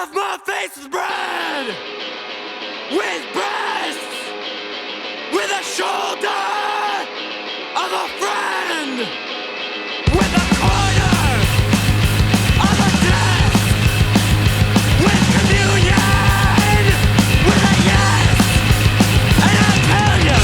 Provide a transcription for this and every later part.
of my face is red, with breasts, with a shoulder of a friend, with a corner of a desk, with communion, with a yes, and I tell you.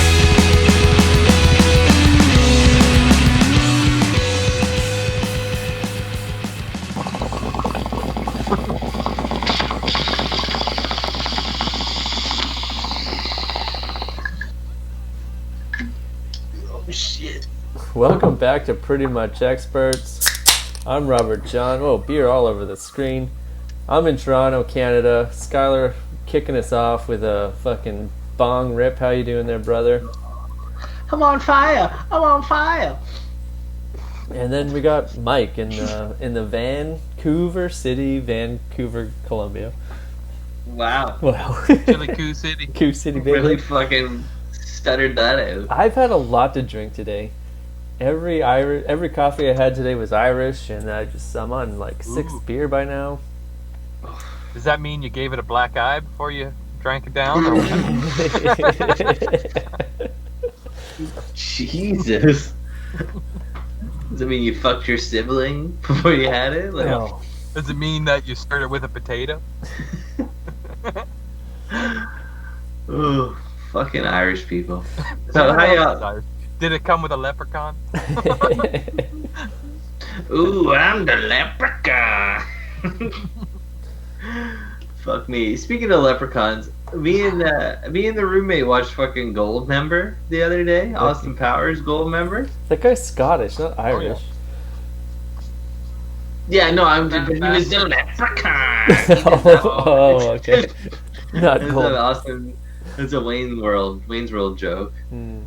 Shit. Welcome back to Pretty Much Experts. I'm Robert John. Oh, beer all over the screen. I'm in Toronto, Canada. Skyler kicking us off with a fucking bong rip. How you doing there, brother? I'm on fire. I'm on fire. And then we got Mike in the Vancouver City, Vancouver, Colombia. Wow. Wow. Chili Coo City. Coo City, baby. Really fucking stuttered that out. I've had a lot to drink today. Every coffee I had today was Irish, and I'm on like sixth beer by now. Does that mean you gave it a black eye before you drank it down? Or Jesus. Does it mean you fucked your sibling before you had it? Like, No. does it mean that you started with a potato? Ooh, fucking Irish people. So how y'all? Did it come with a leprechaun? Ooh, I'm the leprechaun. Fuck me. Speaking of leprechauns, me and the roommate watched fucking Goldmember the other day. Austin Powers Goldmember. That guy's Scottish, not Irish. Yeah, no, he was the leprechaun. Oh, okay. Not It's cool. an Austin. It's a Wayne's World joke. Hmm.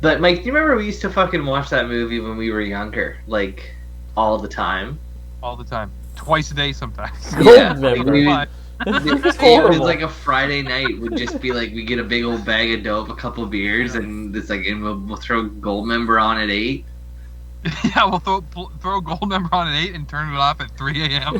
But Mike, do you remember we used to fucking watch that movie when we were younger, like all the time? All the time. Twice a day sometimes. Goldmember. It horrible. was like a Friday night. Would just be like we get a big old bag of dope, a couple of beers, and it's like, and we'll throw Goldmember on at 8. Yeah, we'll throw Goldmember on at 8 and turn it off at 3 a.m.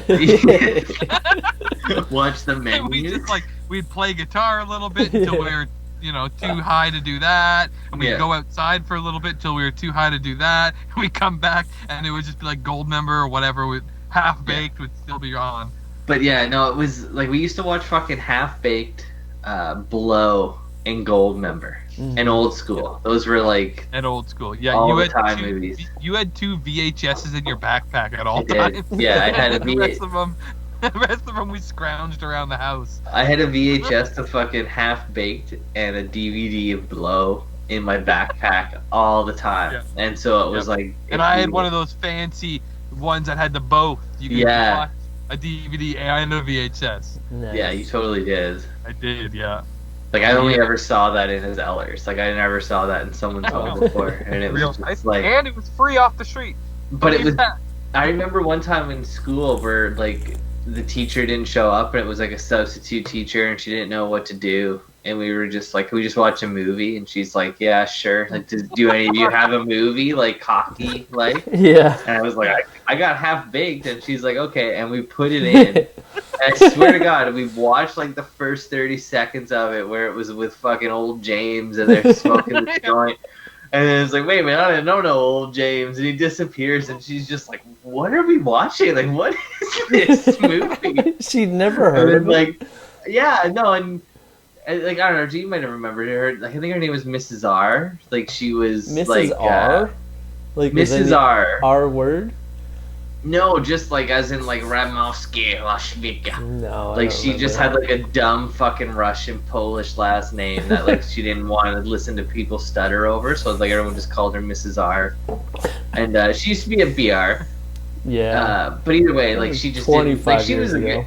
Watch the And menu. we just we'd play guitar a little bit until we were too high to do that, and we'd go outside for a little bit till we were too high to do that, and we'd come back and it would just be like Goldmember or whatever with Half Baked would still be on. But yeah, no, it was like we used to watch fucking Half Baked, Blow, and Goldmember, and Old School. Those were like And Old School. Yeah, all you the had time two, movies. You had 2 VHSs in your backpack at all I did. times. Yeah, I had a the rest of them. The rest of them we scrounged around the house. I had a VHS of fucking Half Baked and a DVD of Blow in my backpack all the time, Yeah. and so it was like. And I had one of those fancy ones that had the both. You could watch a DVD and a VHS. Nice. Yeah, you totally did. I did, yeah. Like I only ever saw that in his Ellers. Like I never saw that in someone's home before, and it was Real just nice. like. And it was free off the street. But it was. Yeah. I remember one time in school where like the teacher didn't show up, and it was like a substitute teacher, and she didn't know what to do, and we were just like, "Can we just watch a movie?" And she's like, "Yeah, sure." Like, do any of you have a movie like cocky like? Yeah. And I was like, I got Half Baked, and she's like, okay, and we put it in. And I swear to God, we watched like the first 30 seconds of it where it was with fucking old James, and they're smoking the joint. And then it's like, wait a minute, I don't know old James, and he disappears, and she's just like, what are we watching? Like, what is this movie? She'd never heard of it. Like, yeah, no, and like I don't know, you might have remembered her. Like, I think her name was Mrs. R. Like she was Mrs. like R? Like Mrs. R. R word? No, just like as in like Ramovsky Lashvika. No. I Like don't she just remember had like a dumb fucking Russian Polish last name that like she didn't want to listen to people stutter over, so like everyone just called her Mrs. R. And she used to be a BR. Yeah. But either way, like she just didn't, 25 like she years was ago.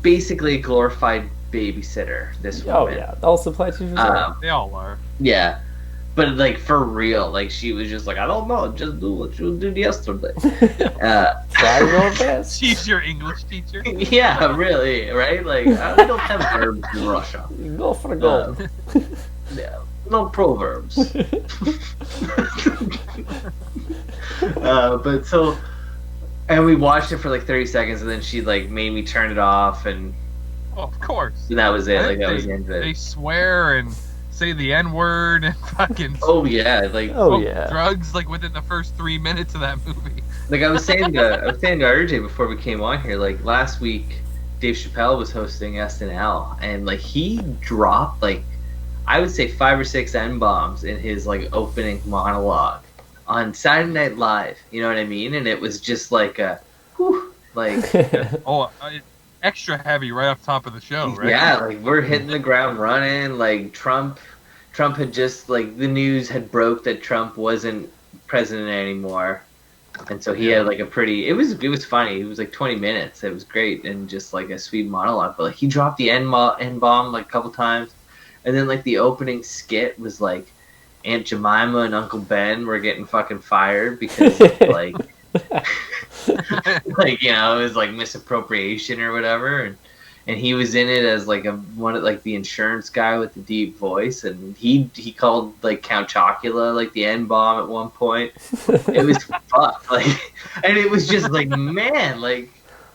basically a glorified babysitter. This woman. Oh yeah. All supply teachers are. They all are. Yeah. But like for real, like she was just like, I don't know, just do what you did yesterday. Try your best. She's your English teacher. Yeah, really, right? Like we don't have verbs in Russia. Go for the goal. Yeah, no proverbs. But so And we watched it for like 30 seconds, and then she like made me turn it off, and Oh, of course. that was it. I Like think that was the end of They it. swear and say the N-word and fucking Oh yeah, like Oh smoke yeah. drugs like within the first 3 minutes of that movie. I was saying to RJ before we came on here, like last week, Dave Chappelle was hosting SNL, and like he dropped like I would say 5 or 6 N-bombs in his like opening monologue on Saturday Night Live. You know what I mean? And it was just like a, whew, like Oh, extra heavy right off top of the show, right? yeah, like we're hitting the ground running. Like Trump had just like the news had broke that Trump wasn't president anymore. And so he had like a pretty. It was funny. It was like 20 minutes. It was great and just like a sweet monologue. But like he dropped the N bomb like a couple times, and then like the opening skit was like Aunt Jemima and Uncle Ben were getting fucking fired because like like you know it was like misappropriation or whatever, and he was in it as like one of like the insurance guy with the deep voice, and he called like Count Chocula like the N bomb at one point. It was fucked, like, and it was just like man, like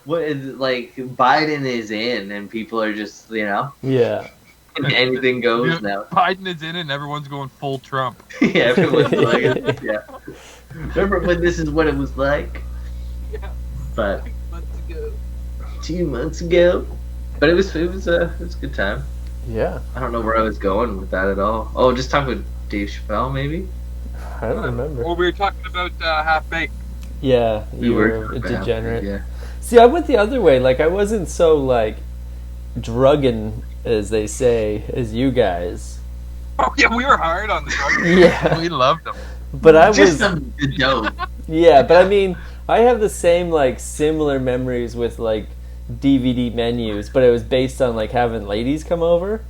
what is like Biden is in, and people are just Yeah. anything goes now. Biden is in it and everyone's going full Trump. Yeah, everyone's like yeah. Remember when this is what it was like? Yeah. But 2 months ago. But it was a good time. Yeah. I don't know where I was going with that at all. Oh, just talking with Dave Chappelle, maybe? I don't remember. Or we were talking about Half Baked. Yeah, We you were were a talking about degenerate. it, yeah. See, I went the other way. Like, I wasn't so, like, drugging, as they say, as you guys. Oh yeah, we were hard on the drug. Yeah. We loved them. But I Just was... some dope. Yeah, but I mean, I have the same, like, similar memories with, like, DVD menus, but it was based on, like, having ladies come over.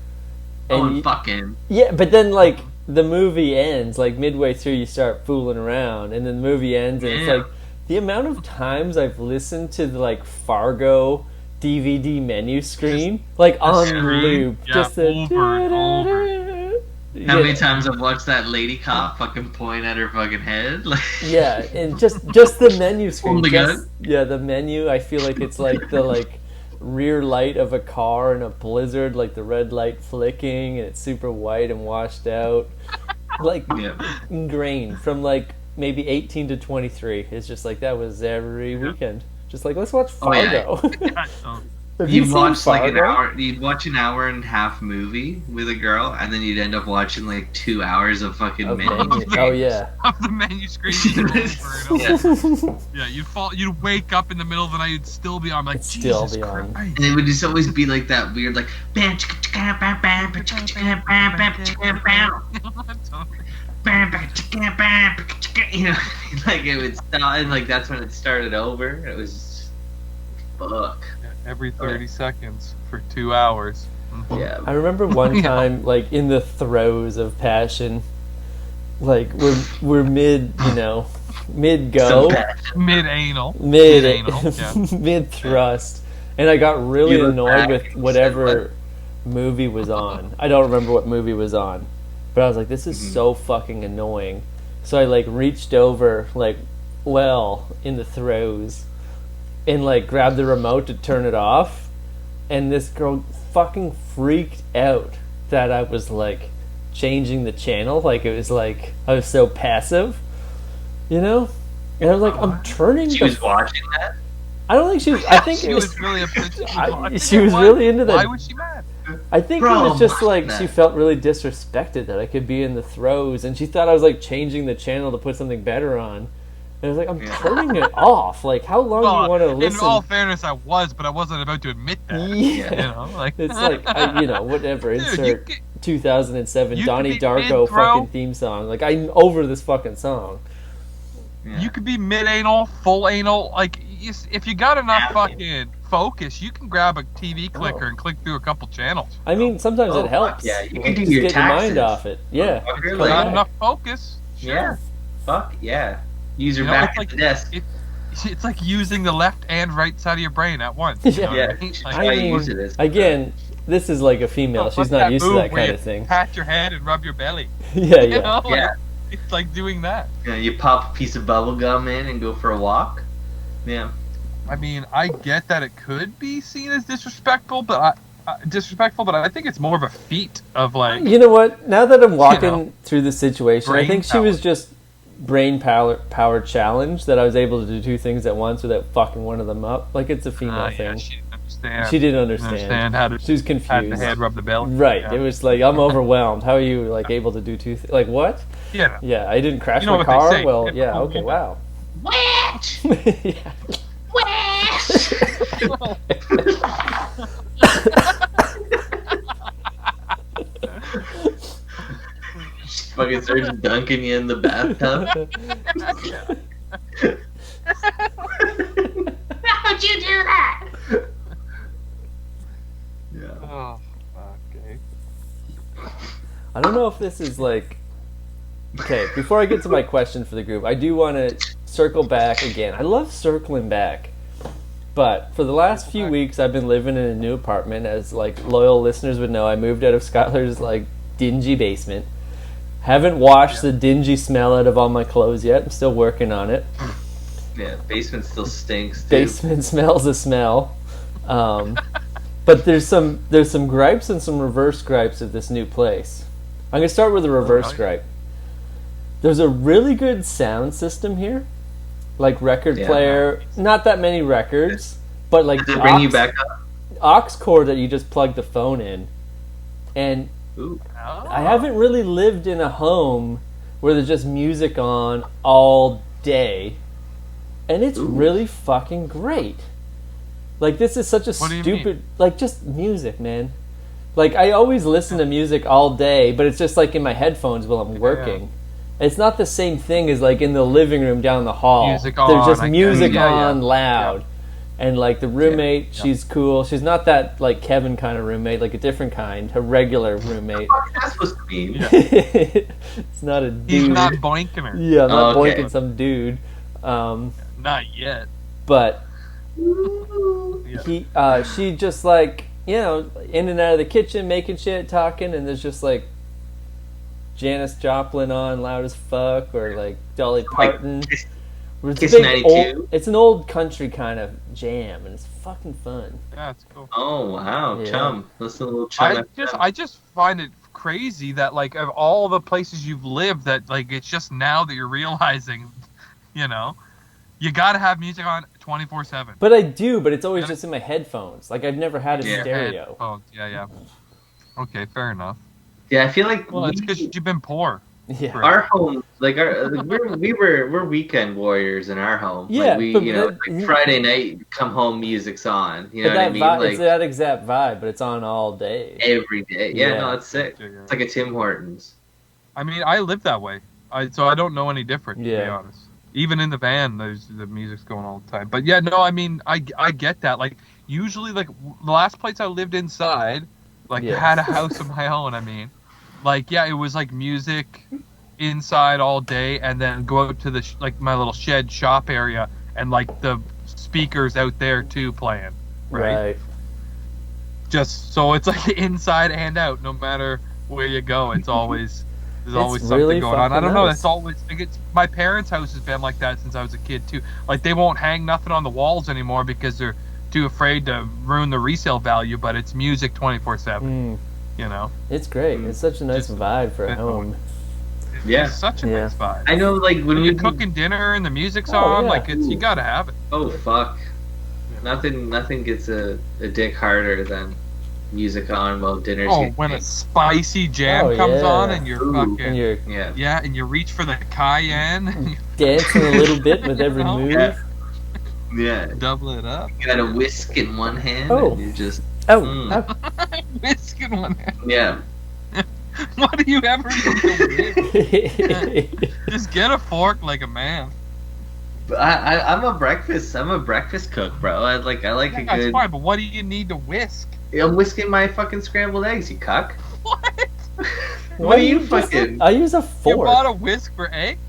And fucking. Yeah, but then, like, the movie ends, like, midway through you start fooling around, and then the movie ends, and it's like, the amount of times I've listened to the, like, Fargo DVD menu screen, like, on loop. Yeah, just the... over and over. How many times I've watched that lady cop fucking point at her fucking head? Like, Yeah, and just the menu screen. Oh my just- God. Yeah, the menu. I feel like it's like the like rear light of a car in a blizzard, like the red light flicking, and it's super white and washed out, like yeah. ingrained from like maybe 18 to 23. It's just like that was every weekend. Just like let's watch Oh, yeah. Fargo. Have you You'd seen watch like an Fargo? hour. You'd watch an hour and a half movie with a girl, and then you'd end up watching like 2 hours of fucking Of menu. menu. Oh yeah. Of the menu screen. Yeah, you'd wake up in the middle of the night, you'd still be on, like, It'd still Jesus be on. Christ. And it would just always be like that weird, like, you know, like it would start, and like that's when it started over. It was just, fuck. Every 30 seconds for 2 hours. Yeah. I remember one time, like in the throes of passion, like we're mid, mid go, Mid-anal. mid Mid-anal, yeah. mid thrust, and I got really You look annoyed back with and you whatever said, movie was on. I don't remember what movie was on, but I was like, this is Mm-hmm. so fucking annoying. So I like reached over, like, well, in the throes, and like grabbed the remote to turn it off, and this girl fucking freaked out that I was like changing the channel. Like it was like I was so passive, and I was like, I'm turning. She was watching that. I don't think she was. I think She it was really upset. she was really into that. Why was she mad? I think Bro, it was just like that. she felt really disrespected that I could be in the throes, and she thought I was like changing the channel to put something better on. And I was like, I'm turning it off. Like, how long do you want to listen? In all fairness, I was, but I wasn't about to admit that. Yeah. Like It's like, whatever. Dude, Insert you 2007 you Donnie could be Darko mid-throw. fucking theme song. Like, I'm over this fucking song. Yeah. You could be mid-anal, full anal. Like, if you got enough Yeah. fucking focus, you can grab a TV clicker Oh. and click through a couple channels. I mean, sometimes Oh, it helps. fuck yeah, you Like, can do just your get your mind taxes. off it. Yeah. Motherfucker, Come like- Got back. enough focus. Sure. Yeah. Fuck yeah. Use your You know, back it's at like- the desk. It's like using the left and right side of your brain at once. Yeah. You know what Yeah. I mean? Like, I I mean, use it as again, this is like a female. what's She's not that used to move that where kind you of thing. Pat your head and rub your belly. Yeah, You yeah. know? Like, Yeah. It's like doing that. You pop a piece of bubble gum in and go for a walk. Yeah. I mean, I get that it could be seen as disrespectful, but I think it's more of a feat of like. You know what? Now that I'm walking through the situation, I think she was just brain power challenged that I was able to do two things at once without fucking one of them up. Like, it's a female thing. She didn't understand. She didn't understand. How to. She was confused. Had the head rub the belly. Right. Yeah. It was like, I'm overwhelmed. How are you like able to do two? Like what? Yeah. Yeah. I didn't crash You know my what they car. say, Well, typical yeah. Okay. woman. Wow. Witch! Yeah. Fucking starts dunking you in the bathtub. How would you do that? Yeah. Oh, okay. I don't know if this is like. Okay, before I get to my question for the group, I do want to circle back again. I love circling back. But for the last few weeks, I've been living in a new apartment. As like loyal listeners would know, I moved out of Skyler's like dingy basement. Haven't washed the dingy smell out of all my clothes yet. I'm still working on it. Yeah, basement still stinks, dude. Basement smells a smell. But there's some gripes and some reverse gripes of this new place. I'm gonna start with a reverse gripe. There's a really good sound system here, like record player. Not that many records, but like Does it bring you back up? aux cord that you just plug the phone in. And Ooh. I haven't really lived in a home where there's just music on all day, and it's really fucking great. Like, this is such a What do you stupid, like, just music, man. Like, I always listen to music all day, but it's just like in my headphones while I'm working. It's not the same thing as like in the living room down the hall. Music There's on, just I music guess. Yeah, on loud. And like the roommate, she's cool. She's not that like Kevin kind of roommate, like a different kind, a regular roommate. What that's supposed to mean? It's not a dude. He's not boinking her. Yeah, I'm not Okay. boinking some dude. Not yet. But Yeah. she just like, you know, in and out of the kitchen making shit, talking, and there's just like Janis Joplin on loud as fuck, or like Dolly Parton. It's Kiss a big 92? it's an old country kind of jam, and it's fucking fun. Yeah, it's cool. Oh wow, Yeah. chum! Listen to a little chum. I just find it crazy that like of all the places you've lived, that like it's just now that you're realizing, you know, you gotta have music on 24/7. But I do, but it's always just in my headphones. Like, I've never had a stereo. Oh yeah. Okay, fair enough. Yeah, I feel like Well, it's because you've been poor. Yeah. our home, like we're weekend warriors in our home. Yeah, like but you know, like Friday night, come home, music's on. You know But what I that mean? vibe, Like it's that exact vibe, but it's on all day. every day. Yeah, Yeah. no, it's sick. It's like a Tim Hortons. I mean, I live that way. So I don't know any different, to be Yeah. honest. Even in the van, the music's going all the time. But yeah, no, I mean, I get that. Like, usually, like, the last place I lived inside, like, Yeah. had a house of my own, I mean. Like, yeah, it was, like, music inside all day, and then go out to the, like, my little shed shop area, and, like, the speakers out there, too, playing. Right? Just, so it's, like, inside and out, no matter where you go. It's always... There's always something really going on. I don't fucking know. nice. That's always. Like, it's my parents' house has been like that since I was a kid too. Like, they won't hang nothing on the walls anymore because they're too afraid to ruin the resale value. But it's music 24/7. You know. It's great. It's such a nice Just- vibe for a home. Yeah. It's such a Yeah. nice vibe. I know, like when When we you're cooking dinner and the music's Oh, on, yeah. like you gotta have it. Oh fuck! Nothing gets a dick harder than music on while dinner's Oh, getting when a made. spicy jam Oh, comes yeah. on and you're Ooh. And fucking you're Yeah. yeah, and you reach for the cayenne, and you dancing a little bit with every Oh, move. yeah. Yeah. double it up. You got a whisk in one hand Oh. and you just Oh, Mm. Whisk in one hand. yeah. What do you ever do? oh. Just get a fork like a man. But I'm a breakfast cook, bro. I like a That's good. fine, but what do you need to whisk? I'm whisking my fucking scrambled eggs, you cuck. What? What are you just- fucking? I use a You fork. bought a whisk for eggs?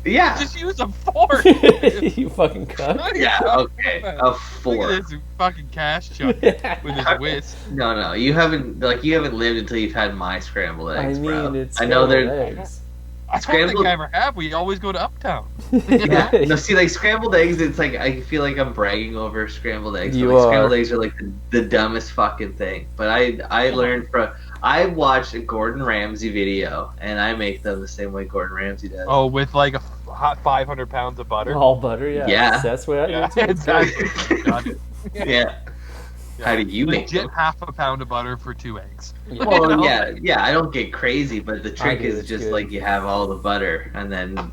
Yeah. Just use a fork. You fucking cunt. What are you Yeah. talking Okay. about? A Look fork. at this fucking cash chuck with his whisk. No. You haven't lived until you've had my scrambled I eggs, mean, bro. it's I know scrambled they're. eggs. I don't think I ever have. We always go to Uptown. Yeah. No, see, like scrambled eggs, it's like I feel like I'm bragging over scrambled eggs. You but, like, are. Scrambled eggs are like the dumbest fucking thing. But I learned from I watched a Gordon Ramsay video, and I make them the same way Gordon Ramsay does. Oh, with like a hot 500 pounds of butter. All butter, yeah. Yeah. That's what I Yeah, do too. exactly. Got it. Yeah. How do you make Legit them? half a pound of butter for 2 eggs. Well, You know? yeah. I don't get crazy, but the trick do, is it's just good. like you have all the butter, and then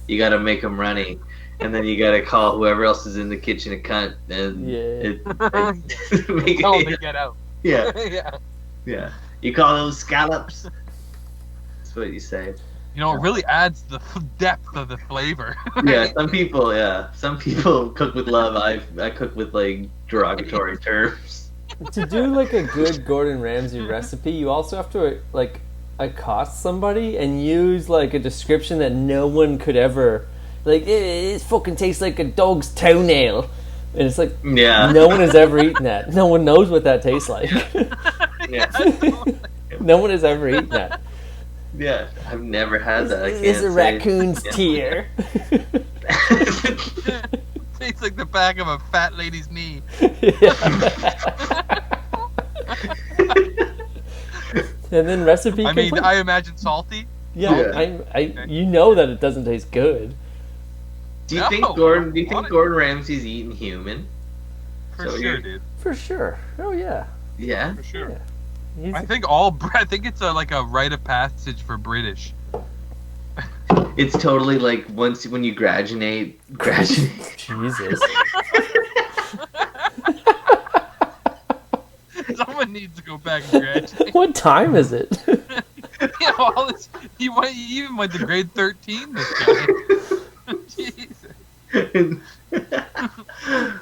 you got to make them runny, and then you got to call whoever else is in the kitchen a cunt, and make Tell them it, to get out. yeah, Yeah. yeah. You call those scallops? That's what you say. You know, it really adds the depth of the flavor. Yeah, some people cook with love. I cook with like derogatory terms. To do like a good Gordon Ramsay recipe, you also have to like accost somebody and use like a description that no one could ever like. It fucking tastes like a dog's toenail, and it's like Yeah. no one has ever eaten that. No one knows what that tastes like. Yeah. No one has ever eaten that. Yeah. I've never had that. I can't It's a say. raccoon's tear. Tastes like the back of a fat lady's knee. And then recipe. I mean, complete. I imagine salty. Yeah, you know that it doesn't taste good. Do you No, think Gordon? Do you I think wanna- Gordon Ramsay's eating human? For So sure, you're- dude. For sure. Oh yeah. Yeah. For sure. He's- I think it's like a rite of passage for British. It's totally like when you graduate. Jesus. Someone needs to go back and graduate. What time is it? You know, all this, he even went to grade 13. This guy. Jesus.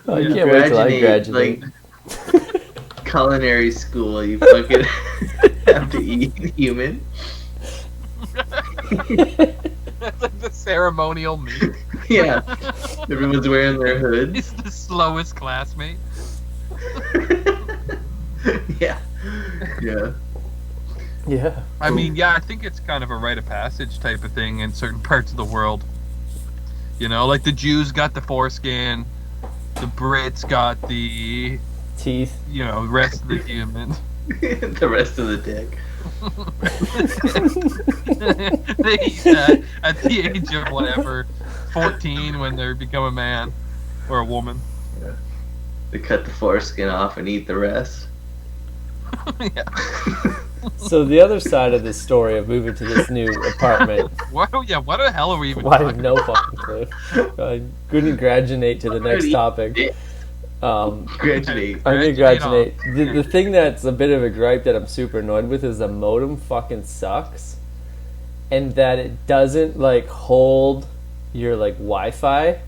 Oh, I can't wait till I graduate. Like culinary school, you fucking have to eat human. That's like the ceremonial meat. Yeah. Everyone's wearing their hoods. He's the slowest classmate. Yeah. Yeah. Yeah. I mean, yeah, I think it's kind of a rite of passage type of thing in certain parts of the world. You know, like the Jews got the foreskin, the Brits got the, Teeth. you know, rest of the human. The rest of the dick. They eat that at the age of whatever, 14 when they become a man or a woman. They cut the foreskin off and eat the rest. Yeah. So the other side of this story of moving to this new apartment, What the hell are we even well, I have talking no fucking clue. I couldn't graduate to the next topic. Graduate. I'm gonna Graduate graduate. The thing that's a bit of a gripe that I'm super annoyed with is the modem fucking sucks, and that it doesn't like hold your like Wi-Fi.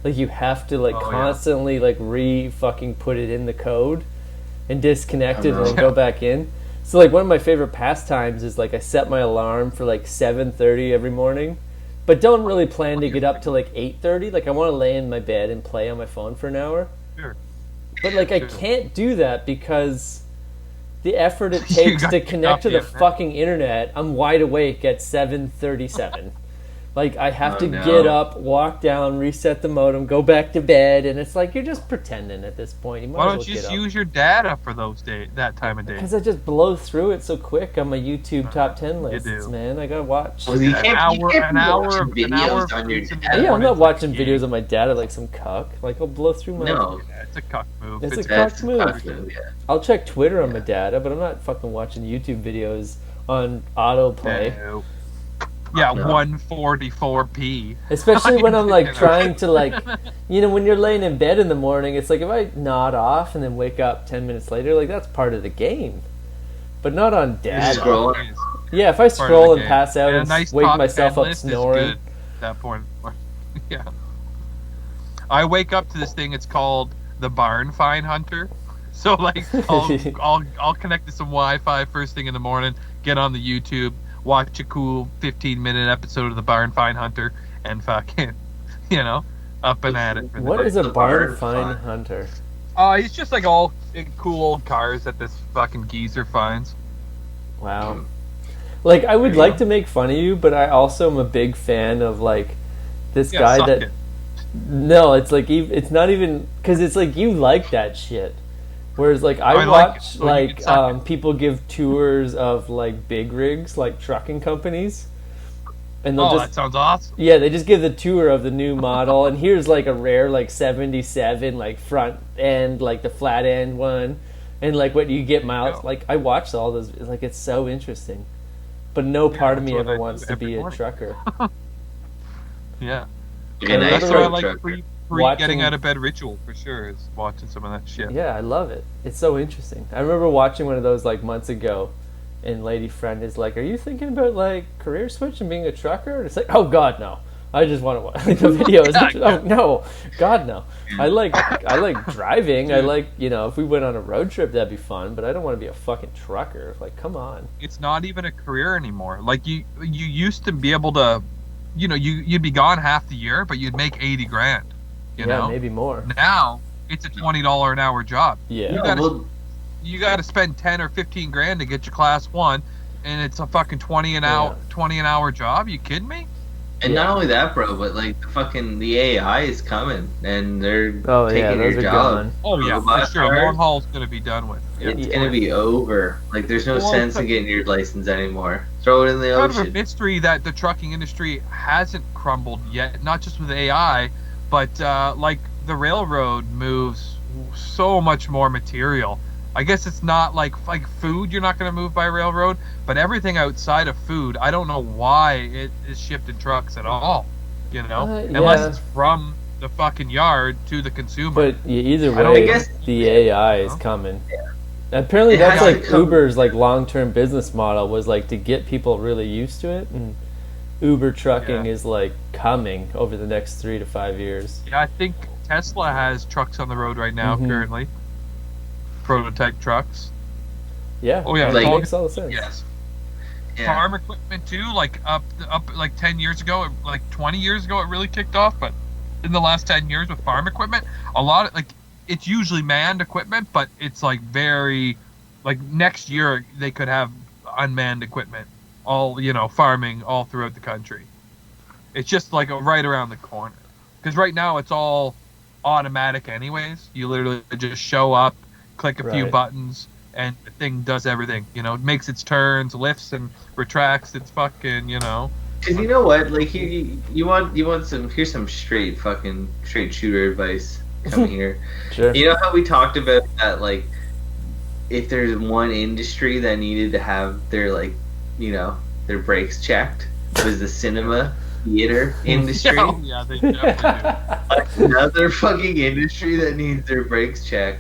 Like you have to like Oh, yeah. constantly like fucking put it in the code and disconnect it and then know. go back in. So like one of my favorite pastimes is like I set my alarm for like 7:30 every morning, but don't really plan to get up to like 8:30. Like I want to lay in my bed and play on my phone for an hour. Sure. But like I Sure. can't do that because the effort it You takes got to to connect to get the off the fucking internet, I'm wide awake at 7:37. Like I have Oh, to no. get up, walk down, reset the modem, go back to bed, and it's like you're just pretending at this point. You might Why as don't well you get just up. use your data for those that time of day? Because I just blow through it so quick on my YouTube top 10 lists, do. man. I gotta watch. Well, you An can't, hour- you can't an be hour watching of- an videos hour of on your YouTube. data. Yeah, I'm not it's watching like videos of my dad like some cuck. Like I'll blow through my. No, Yeah, it's a cuck move. It's a that's cuck move. fucking- yeah. I'll check Twitter on my data, but I'm not fucking watching YouTube videos on autoplay. No. Yeah, No. 144p. Especially when I'm You like know. trying to like, you know, when you're laying in bed in the morning, it's like if I nod off and then wake up 10 minutes later, like that's part of the game. But not on data. Scroll. Yeah, if I Part of scroll the and game. pass out And a and nice wake top myself 10 up list is snoring. good at that point. Yeah. I wake up to this thing. It's called the Barn Find Hunter. So like, I'll connect to some Wi-Fi first thing in the morning. Get on the YouTube, watch a cool 15-minute episode of the Barn Find Hunter, and fucking, you know, up and at it. For the What day. is a The barn barn find find. hunter? It's just like all cool old cars that this fucking geezer finds. Wow. Like, I would like to make fun of you, but I also am a big fan of, like, this guy suck that... it. No, it's like, it's not even... Because it's like, you like that shit. Whereas, like, I like watch, it, so you can suck it. people give tours of, like, big rigs, like trucking companies. And they'll That sounds awesome. Yeah, they just give the tour of the new model, and here's, like, a rare, like, 77, like, front end, like, the flat end one, and, like, what you get miles. Yeah. Like, I watched all those. Like, it's so interesting. But no part of me that's what ever I wants do to every be a morning. trucker. Yeah. Yeah, That's That's nice what I road like truck. pre Watching- getting out of bed ritual for sure is watching some of that shit. Yeah, I love it. It's so interesting. I remember watching one of those, like, months ago, and lady friend is like, "Are you thinking about, like, career switch and being a trucker?" And it's like, "Oh God, no! I just want to watch like, the videos." Oh no, God no! I like driving. I like, if we went on a road trip, that'd be fun. But I don't want to be a fucking trucker. Like, come on. It's not even a career anymore. Like you used to be able to, you'd be gone half the year, but you'd make 80 grand. You Yeah, know, maybe more. now it's a $20 an hour job. Yeah. You gotta spend 10 or 15 grand to get your class 1, and it's a fucking 20 an hour job. You kidding me? And not only that, bro, but like the AI is coming, and they're Oh yeah, taking those your are job. gone. Oh yeah, for Robot sure. cars. Long haul's gonna be done with. Yeah. It's gonna be over. Like, there's no Well, sense in getting your license anymore. Throw it in the Kind of a ocean. mystery that the trucking industry hasn't crumbled yet. Not just with AI, but like the railroad moves so much more material. I guess it's not like food. You're not going to move by railroad, but everything outside of food, I don't know why it is shipped in trucks at all. Unless yeah. it's from the fucking yard to the consumer. But either I don't way, guess- the AI is coming. Apparently, It that's has like to come. Uber's like long-term business model was like to get people really used to it, and Uber trucking Yeah. is like coming over the next 3 to 5 years. Yeah, I think Tesla has trucks on the road right now Mhm. currently. Prototype trucks. Yeah. Oh, yeah, it like- makes all the sense. Yes. Yeah. Farm equipment too, like up like 10 years ago, like 20 years ago it really kicked off, but in the last 10 years with farm equipment, a lot of it's usually manned equipment, but it's like very next year they could have unmanned equipment all farming all throughout the country. It's just like right around the corner, because right now it's all automatic anyways. You literally just show up, click a few Right. buttons, and the thing does everything. It makes its turns, lifts and retracts. It's fucking, Cause you know what? Like, you want some? Here's some straight shooter advice. Come here. Sure. You know how we talked about that? Like, if there's one industry that needed to have their their brakes checked, it was the cinema theater industry. yeah, they definitely do. Another fucking industry that needs their brakes checked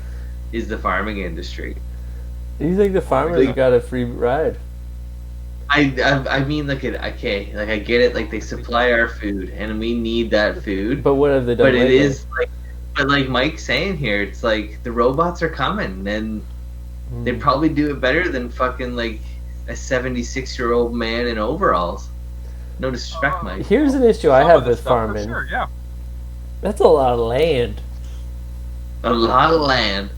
is the farming industry. You think the farmers Like- got a free ride? I mean, look at I get it. Like, they supply our food, and we need that food. But what have they done? But it lately? is like Mike's saying here, it's like the robots are coming, and they probably do it better than fucking like a 76-year-old man in overalls. No disrespect, Mike. Here's an issue I Some have of the with stuff, for farming. Sure, yeah. That's a lot of land. A lot of land,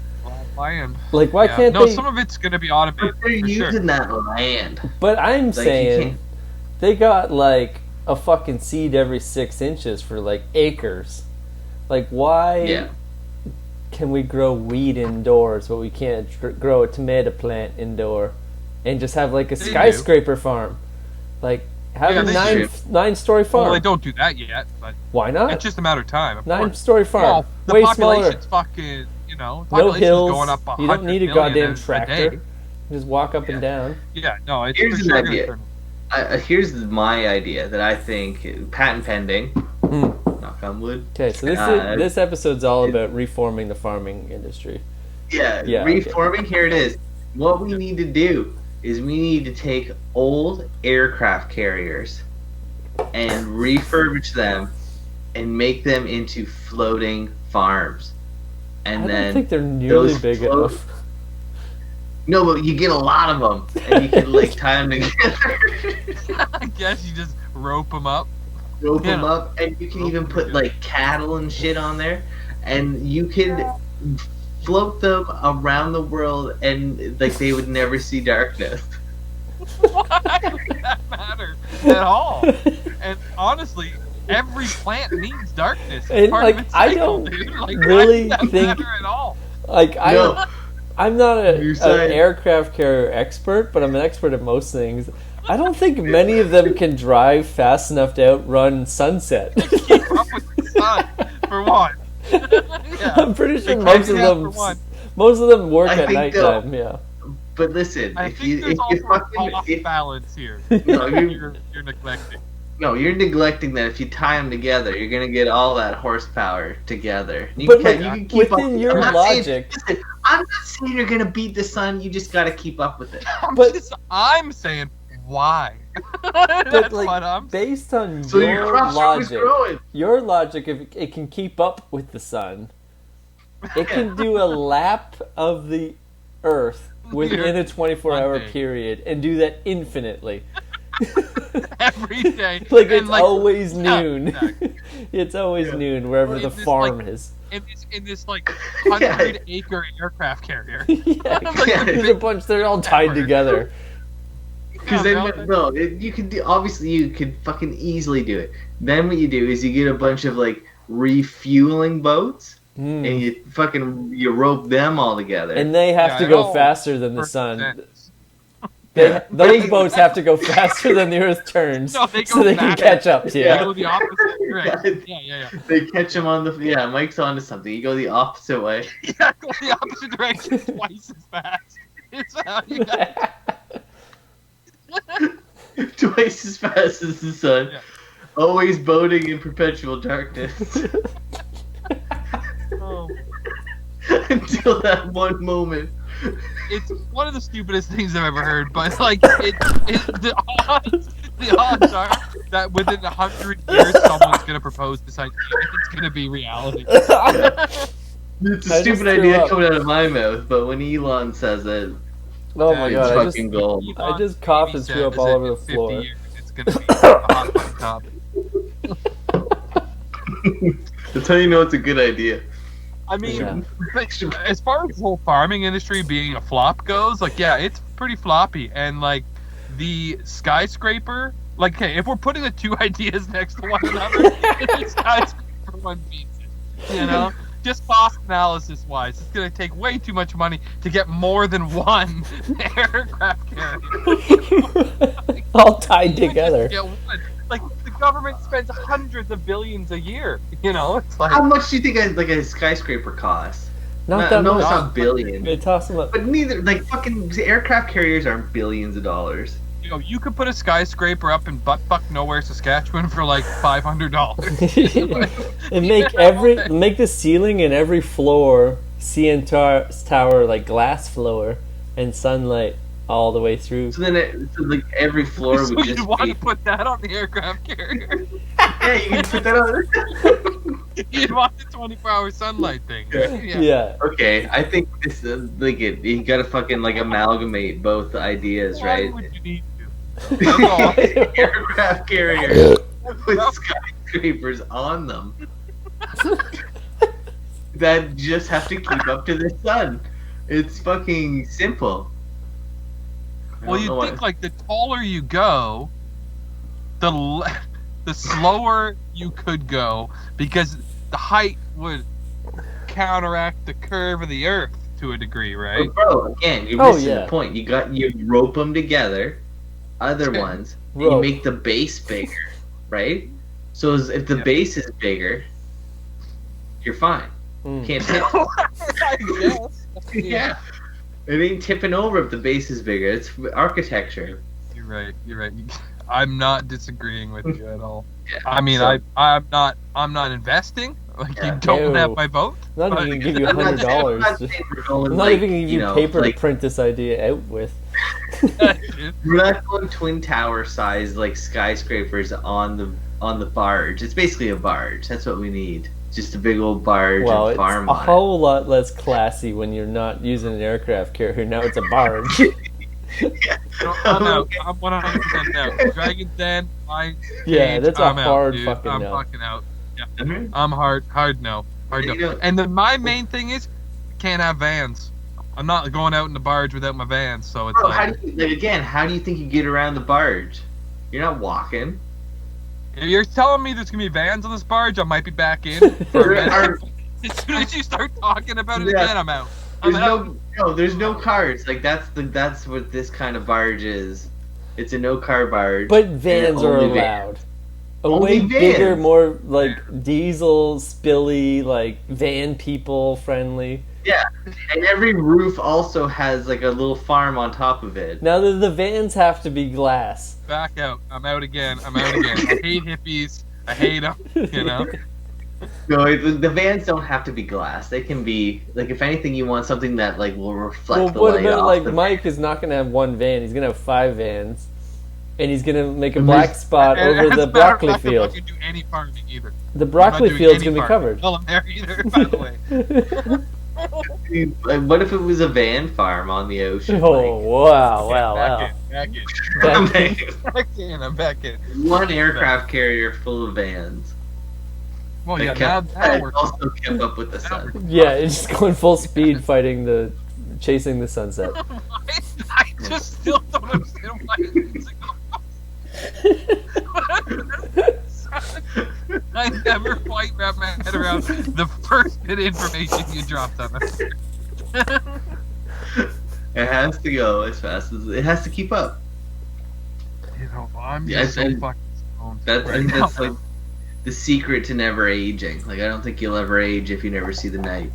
Land. Like, why Yeah. can't No, they? some of it's gonna be automated but they're for using sure. that land. But I'm you saying can't- they got like a fucking seed every 6 inches for like acres. Like, why Yeah. can we grow weed indoors, but we can't grow a tomato plant indoor, and just have like a They do. skyscraper farm? Like, have Yeah, a they do. nine-story farm. Well, they don't do that yet, but Why not? it's just a matter of time. Of course. 9-story farm. Well, the way smaller. population's fucking, No population's hills. going up You don't need a 100 million goddamn a tractor. day. Just walk up and down. Yeah, no, it's Here's for an sure idea. gonna turn. Here's my idea that I think, patent pending. Hmm. Knock on wood. Okay, so this episode's all about reforming the farming industry. Yeah, Yeah, reforming. Here it is. What we need to do is we need to take old aircraft carriers and refurbish them and make them into floating farms. And I then don't think they're nearly those big float- enough. No, but you get a lot of them, and you can like tie them together, I guess you just rope them up. rope Yeah. them up, and you can Rope even 'em put together. like cattle and shit on there, and you could float them around the world, and like they would never see darkness. What? Why would that matter at all? And honestly, every plant needs darkness. It's And, part like, of its I cycle, don't dude. Like, really why does that think- matter at all? Like No. I'm not You're an saying- aircraft carrier expert, but I'm an expert at most things. I don't think many of them can drive fast enough to outrun sunset. Keep up with the sun, for one. Yeah. I'm pretty sure They most of can't, for them one. work I at think nighttime. Yeah. But listen, I if think you there's also a fucking off balance here. no, You're neglecting. you're neglecting that. If you tie them together, you're gonna get all that horsepower together. You But, can, like, you can keep within up. your I'm not saying- logic- listen, I'm not saying you're gonna beat the sun. You just gotta keep up with it. I'm saying why. But That's like, what I'm saying. based on So your your crops are always logic, growing. if it can keep up with the sun, it can do a lap of the Earth within a 24-hour Monday. period and do that infinitely. Every day. Like, And, it's always yeah, noon. exactly. It's always noon wherever Well, the it's just farm like- is. In this like 100-acre aircraft carrier. Yeah, Yeah. there's a bunch. They're all tied together. Because Yeah, then, you could do. Obviously, you could fucking easily do it. Then what you do is you get a bunch of like refueling boats, and you rope them all together. And they have Yeah, to it go all faster than the makes sun. sense. Those boats have to go faster than the Earth turns, No, they so go they can faster. catch up to You you. go the opposite direction. Yeah. They catch him on the Mike's onto something. You go the opposite way. Yeah, go the opposite direction twice as fast. It's how you got Twice as fast as the sun. Yeah. Always boating in perpetual darkness oh. until that one moment. It's one of the stupidest things I've ever heard, but like the odds are that within 100 years someone's gonna propose this idea. It's gonna be reality. It's a I just stupid threw idea up. coming out of my mouth, but when Elon says it, Oh my it's god! I fucking just, gold. I just coughed and threw up all over the Says that in floor. 50 years, it's gonna be a hot button topic. That's how you know it's a good idea. I mean, Yeah. as far as the whole farming industry being a flop goes, like, yeah, it's pretty floppy. And, like, the skyscraper, like, okay, if we're putting the two ideas next to one another, the skyscraper one beats it. You know? Just cost analysis wise, it's going to take way too much money to get more than one aircraft carrier. All tied together. Get one. Like, the government spends hundreds of billions a year. You know? It's like. How much do you think a skyscraper costs? Not that no, much. it's not billions. They toss them up. But neither, like, fucking aircraft carriers aren't billions of dollars. You know, you could put a skyscraper up in buttfuck nowhere, Saskatchewan, for like $500. And make the ceiling and every floor CN tower like glass floor and sunlight all the way through. So then, like, every floor So would you'd just want be. to put that on the aircraft carrier. Yeah, you can put that on. You'd want the 24-hour sunlight thing. Right? Yeah. Okay, I think this is like you gotta fucking like amalgamate both ideas, Why right? would you need to? That's all. Aircraft carrier with skyscrapers on them that just have to keep up to the sun. It's fucking simple. I Well, don't know you what- think like the taller you go, the slower you could go because the height would counteract the curve of the Earth to a degree, right? But bro, again, you're Oh, missing yeah. the point. You rope them together, other Okay. ones, and you Rope. make the base bigger, right? So if the Yeah. base is bigger, you're fine. Mm. Can't tip. I guess. Yeah. It ain't tipping over if the base is bigger. It's architecture. You're right. You're right. I'm not disagreeing with you at all. Yeah. I mean, So- I'm not investing. Like Yeah. you don't Ew. have my vote. Not but- even give you I'm not saying- I'm $100. not saying we're going, I'm not like, even gonna give you know, paper like, to print this idea out with. we're not going twin tower size like skyscrapers on the barge. It's basically a barge. That's what we need. Just a big old barge Well, and it's farm a on it. whole lot less classy when you're not using an aircraft carrier. Now it's a barge. I'm out. I'm 100% out. Dragon's Den. Yeah, that's a I'm out, hard dude. fucking I'm no. fucking out. Yeah, Mhm. I'm hard no. Hard You no. don't- And then my main thing is, can't have vans. I'm not going out in the barge without my Vans, so it's Bro, like... how do you think you get around the barge? You're not walking. If you're telling me there's gonna be Vans on this barge, I might be back in for a minute. As soon as you start talking about it again, I'm out. There's no cars. Like that's what this kind of barge is. It's a no car barge. But vans are allowed. A way bigger, more like diesel spilly, like van people friendly. Yeah, and every roof also has like a little farm on top of it. Now the vans have to be glass. Back out. I'm out again. I hate hippies. I hate them. You know. No, the vans don't have to be glass. They can be like, if anything, you want something that like will reflect the light off. What about like Mike is not gonna have one van? He's gonna have 5 vans, and he's gonna make a black spot over the broccoli field. I can do any farming either. The broccoli field's gonna be covered. Well, I'm there either, by the way. What if it was a van farm on the ocean? Oh, wow. Back in. I'm back in. One aircraft carrier full of vans. Well, yeah, that works. Also kept up with the sun. Yeah, it's just going full speed chasing the sunset. I just still don't understand why. I never quite wrap my head around the first bit of information you dropped on us. It has to go as fast as it has to keep up. You know, I'm just so fucking stoned. That's like the secret to never aging. Like, I don't think you'll ever age if you never see the night.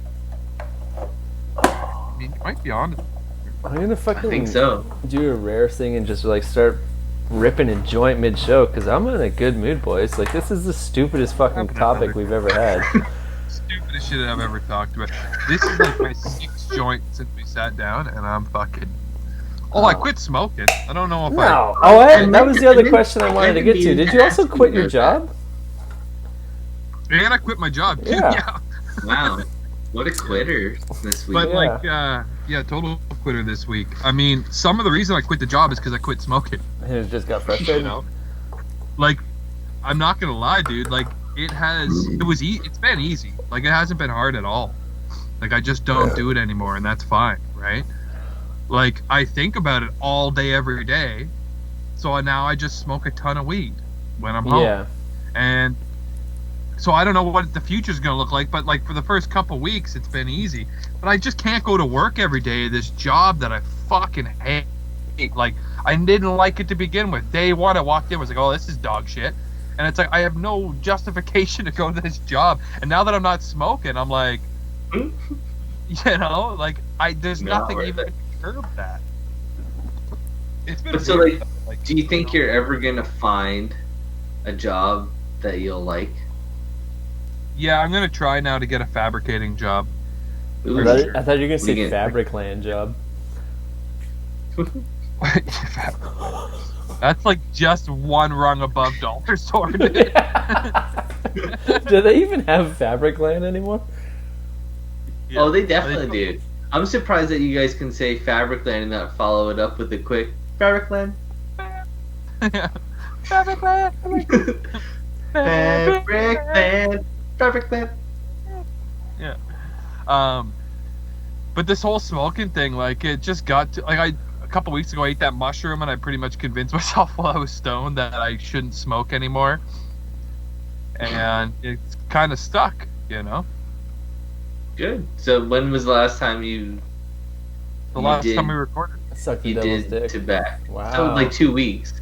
I mean, you might be on it. I'm gonna I think so. do a rare thing and just like start ripping a joint mid-show because I'm in a good mood, boys. Like, this is the stupidest fucking topic we've ever had. Stupidest shit I've ever talked about. This is like my 6th joint since we sat down, and I'm fucking... Oh, I quit smoking. I don't know if that was the other question I wanted to get to. Did you also quit your job? And I quit my job, too. Yeah. Wow. What a quitter this week. But, total quitter this week. I mean, some of the reason I quit the job is because I quit smoking. It just got frustrated. You know? Like, I'm not gonna lie, dude. Like, it's been easy. Like, it hasn't been hard at all. Like, I just don't do it anymore, and that's fine, right? Like, I think about it all day, every day. So now I just smoke a ton of weed when I'm home. Yeah. And so I don't know what the future's going to look like, but like for the first couple weeks, it's been easy. But I just can't go to work every day at this job that I fucking hate. Like, I didn't like it to begin with. Day one, I walked in, was like, oh, this is dog shit. And it's like, I have no justification to go to this job. And now that I'm not smoking, I'm like, you know, like, there's nothing even to curb that. It's been so, like, do you think you're ever going to find a job that you'll like? Yeah, I'm gonna try now to get a fabricating job. I thought you were gonna say fabric land job. That's like just one rung above dollar store, dude. Do they even have fabric land anymore? Yeah. Oh, they definitely do. I'm surprised that you guys can say fabric land and not follow it up with a quick fabric land. Yeah. Fabric land. Fabric land. Perfect man. Yeah. But this whole smoking thing, like, it just got to, like, a couple weeks ago I ate that mushroom and I pretty much convinced myself while I was stoned that I shouldn't smoke anymore. And it's kind of stuck, you know? Good. So when was the last time The last time we recorded. Suck the you devil's did dick. to back? Wow. So like 2 weeks.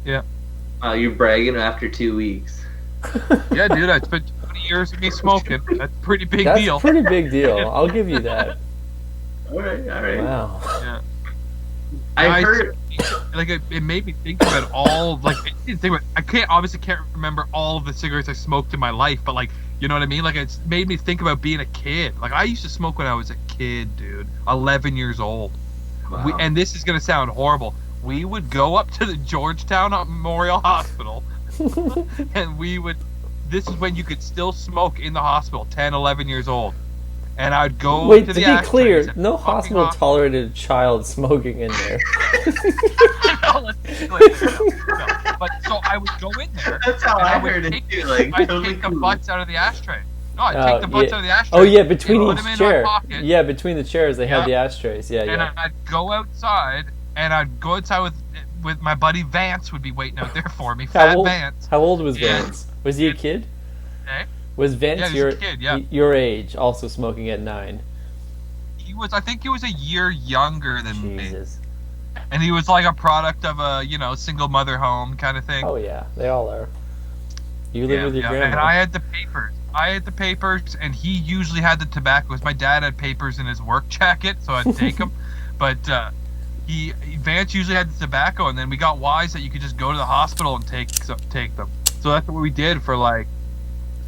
Yeah. You're bragging after 2 weeks. Yeah, dude, I spent 20 years of me smoking. That's a pretty big That's deal. a pretty big deal. I'll give you that. All right. Wow. Yeah. I heard... Like, it made me think about all, like, I obviously can't remember all of the cigarettes I smoked in my life, but, like, you know what I mean? Like, it's made me think about being a kid. Like, I used to smoke when I was a kid, dude. 11 years old. Wow. And this is going to sound horrible. We would go up to the Georgetown Memorial Hospital, and this is when you could still smoke in the hospital, 10, 11 years old. And I'd go Wait, to to the be clear, ashtrays no hospital tolerated a child smoking in there. No, let's be clear. No. But so I would go in there. That's how I would heard it take, too. Like, I'd totally take the cool. butts out of the ashtray. No, I'd take the butts yeah. out of the ashtray. Oh yeah, between put them each in chair. my pocket, Yeah, between the chairs they had Yeah. the ashtrays. Yeah, and yeah. I'd go outside, with my buddy Vance would be waiting out there for me. Fat Vance. How old was Yeah. Vance? Was he a kid? Eh? Was Vance Yeah, he was a kid, yeah. your age, also smoking at 9? I think he was a year younger than me. Jesus. And he was like a product of a, single mother home kind of thing. Oh yeah, they all are. You live with your grandma. And I had the papers. And he usually had the tobacco. My dad had papers in his work jacket, so I'd take them. But Vance usually had the tobacco, and then we got wise that you could just go to the hospital and take them. So that's what we did for like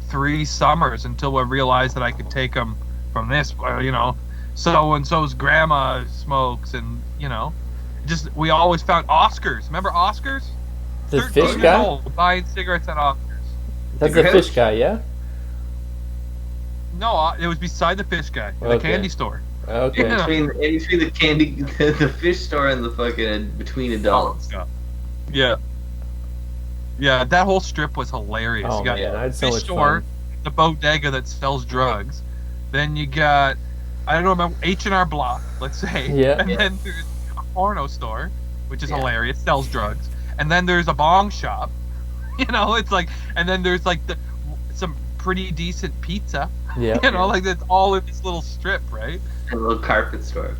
3 summers until we realized that I could take them from this, so-and-so's grandma smokes, and, we always found Oscars. Remember Oscars? The 13 fish years guy? old, buying cigarettes at Oscars. That's the fish guy, yeah? No, it was beside the fish guy, in the Okay. candy store. Okay. Yeah. Between the candy, the fish store, and the fucking between adults. Yeah. Yeah, that whole strip was hilarious. Oh You got man, I had so fish much store, fun. the bodega that sells drugs. Then you got, I don't know, about H&R Block, let's say. Yeah. And then there's a porno store, which is Yeah. hilarious, sells drugs. And then there's a bong shop. It's like, and then there's like some pretty decent pizza. Yeah. Like that's all in this little strip, right? And a little carpet store.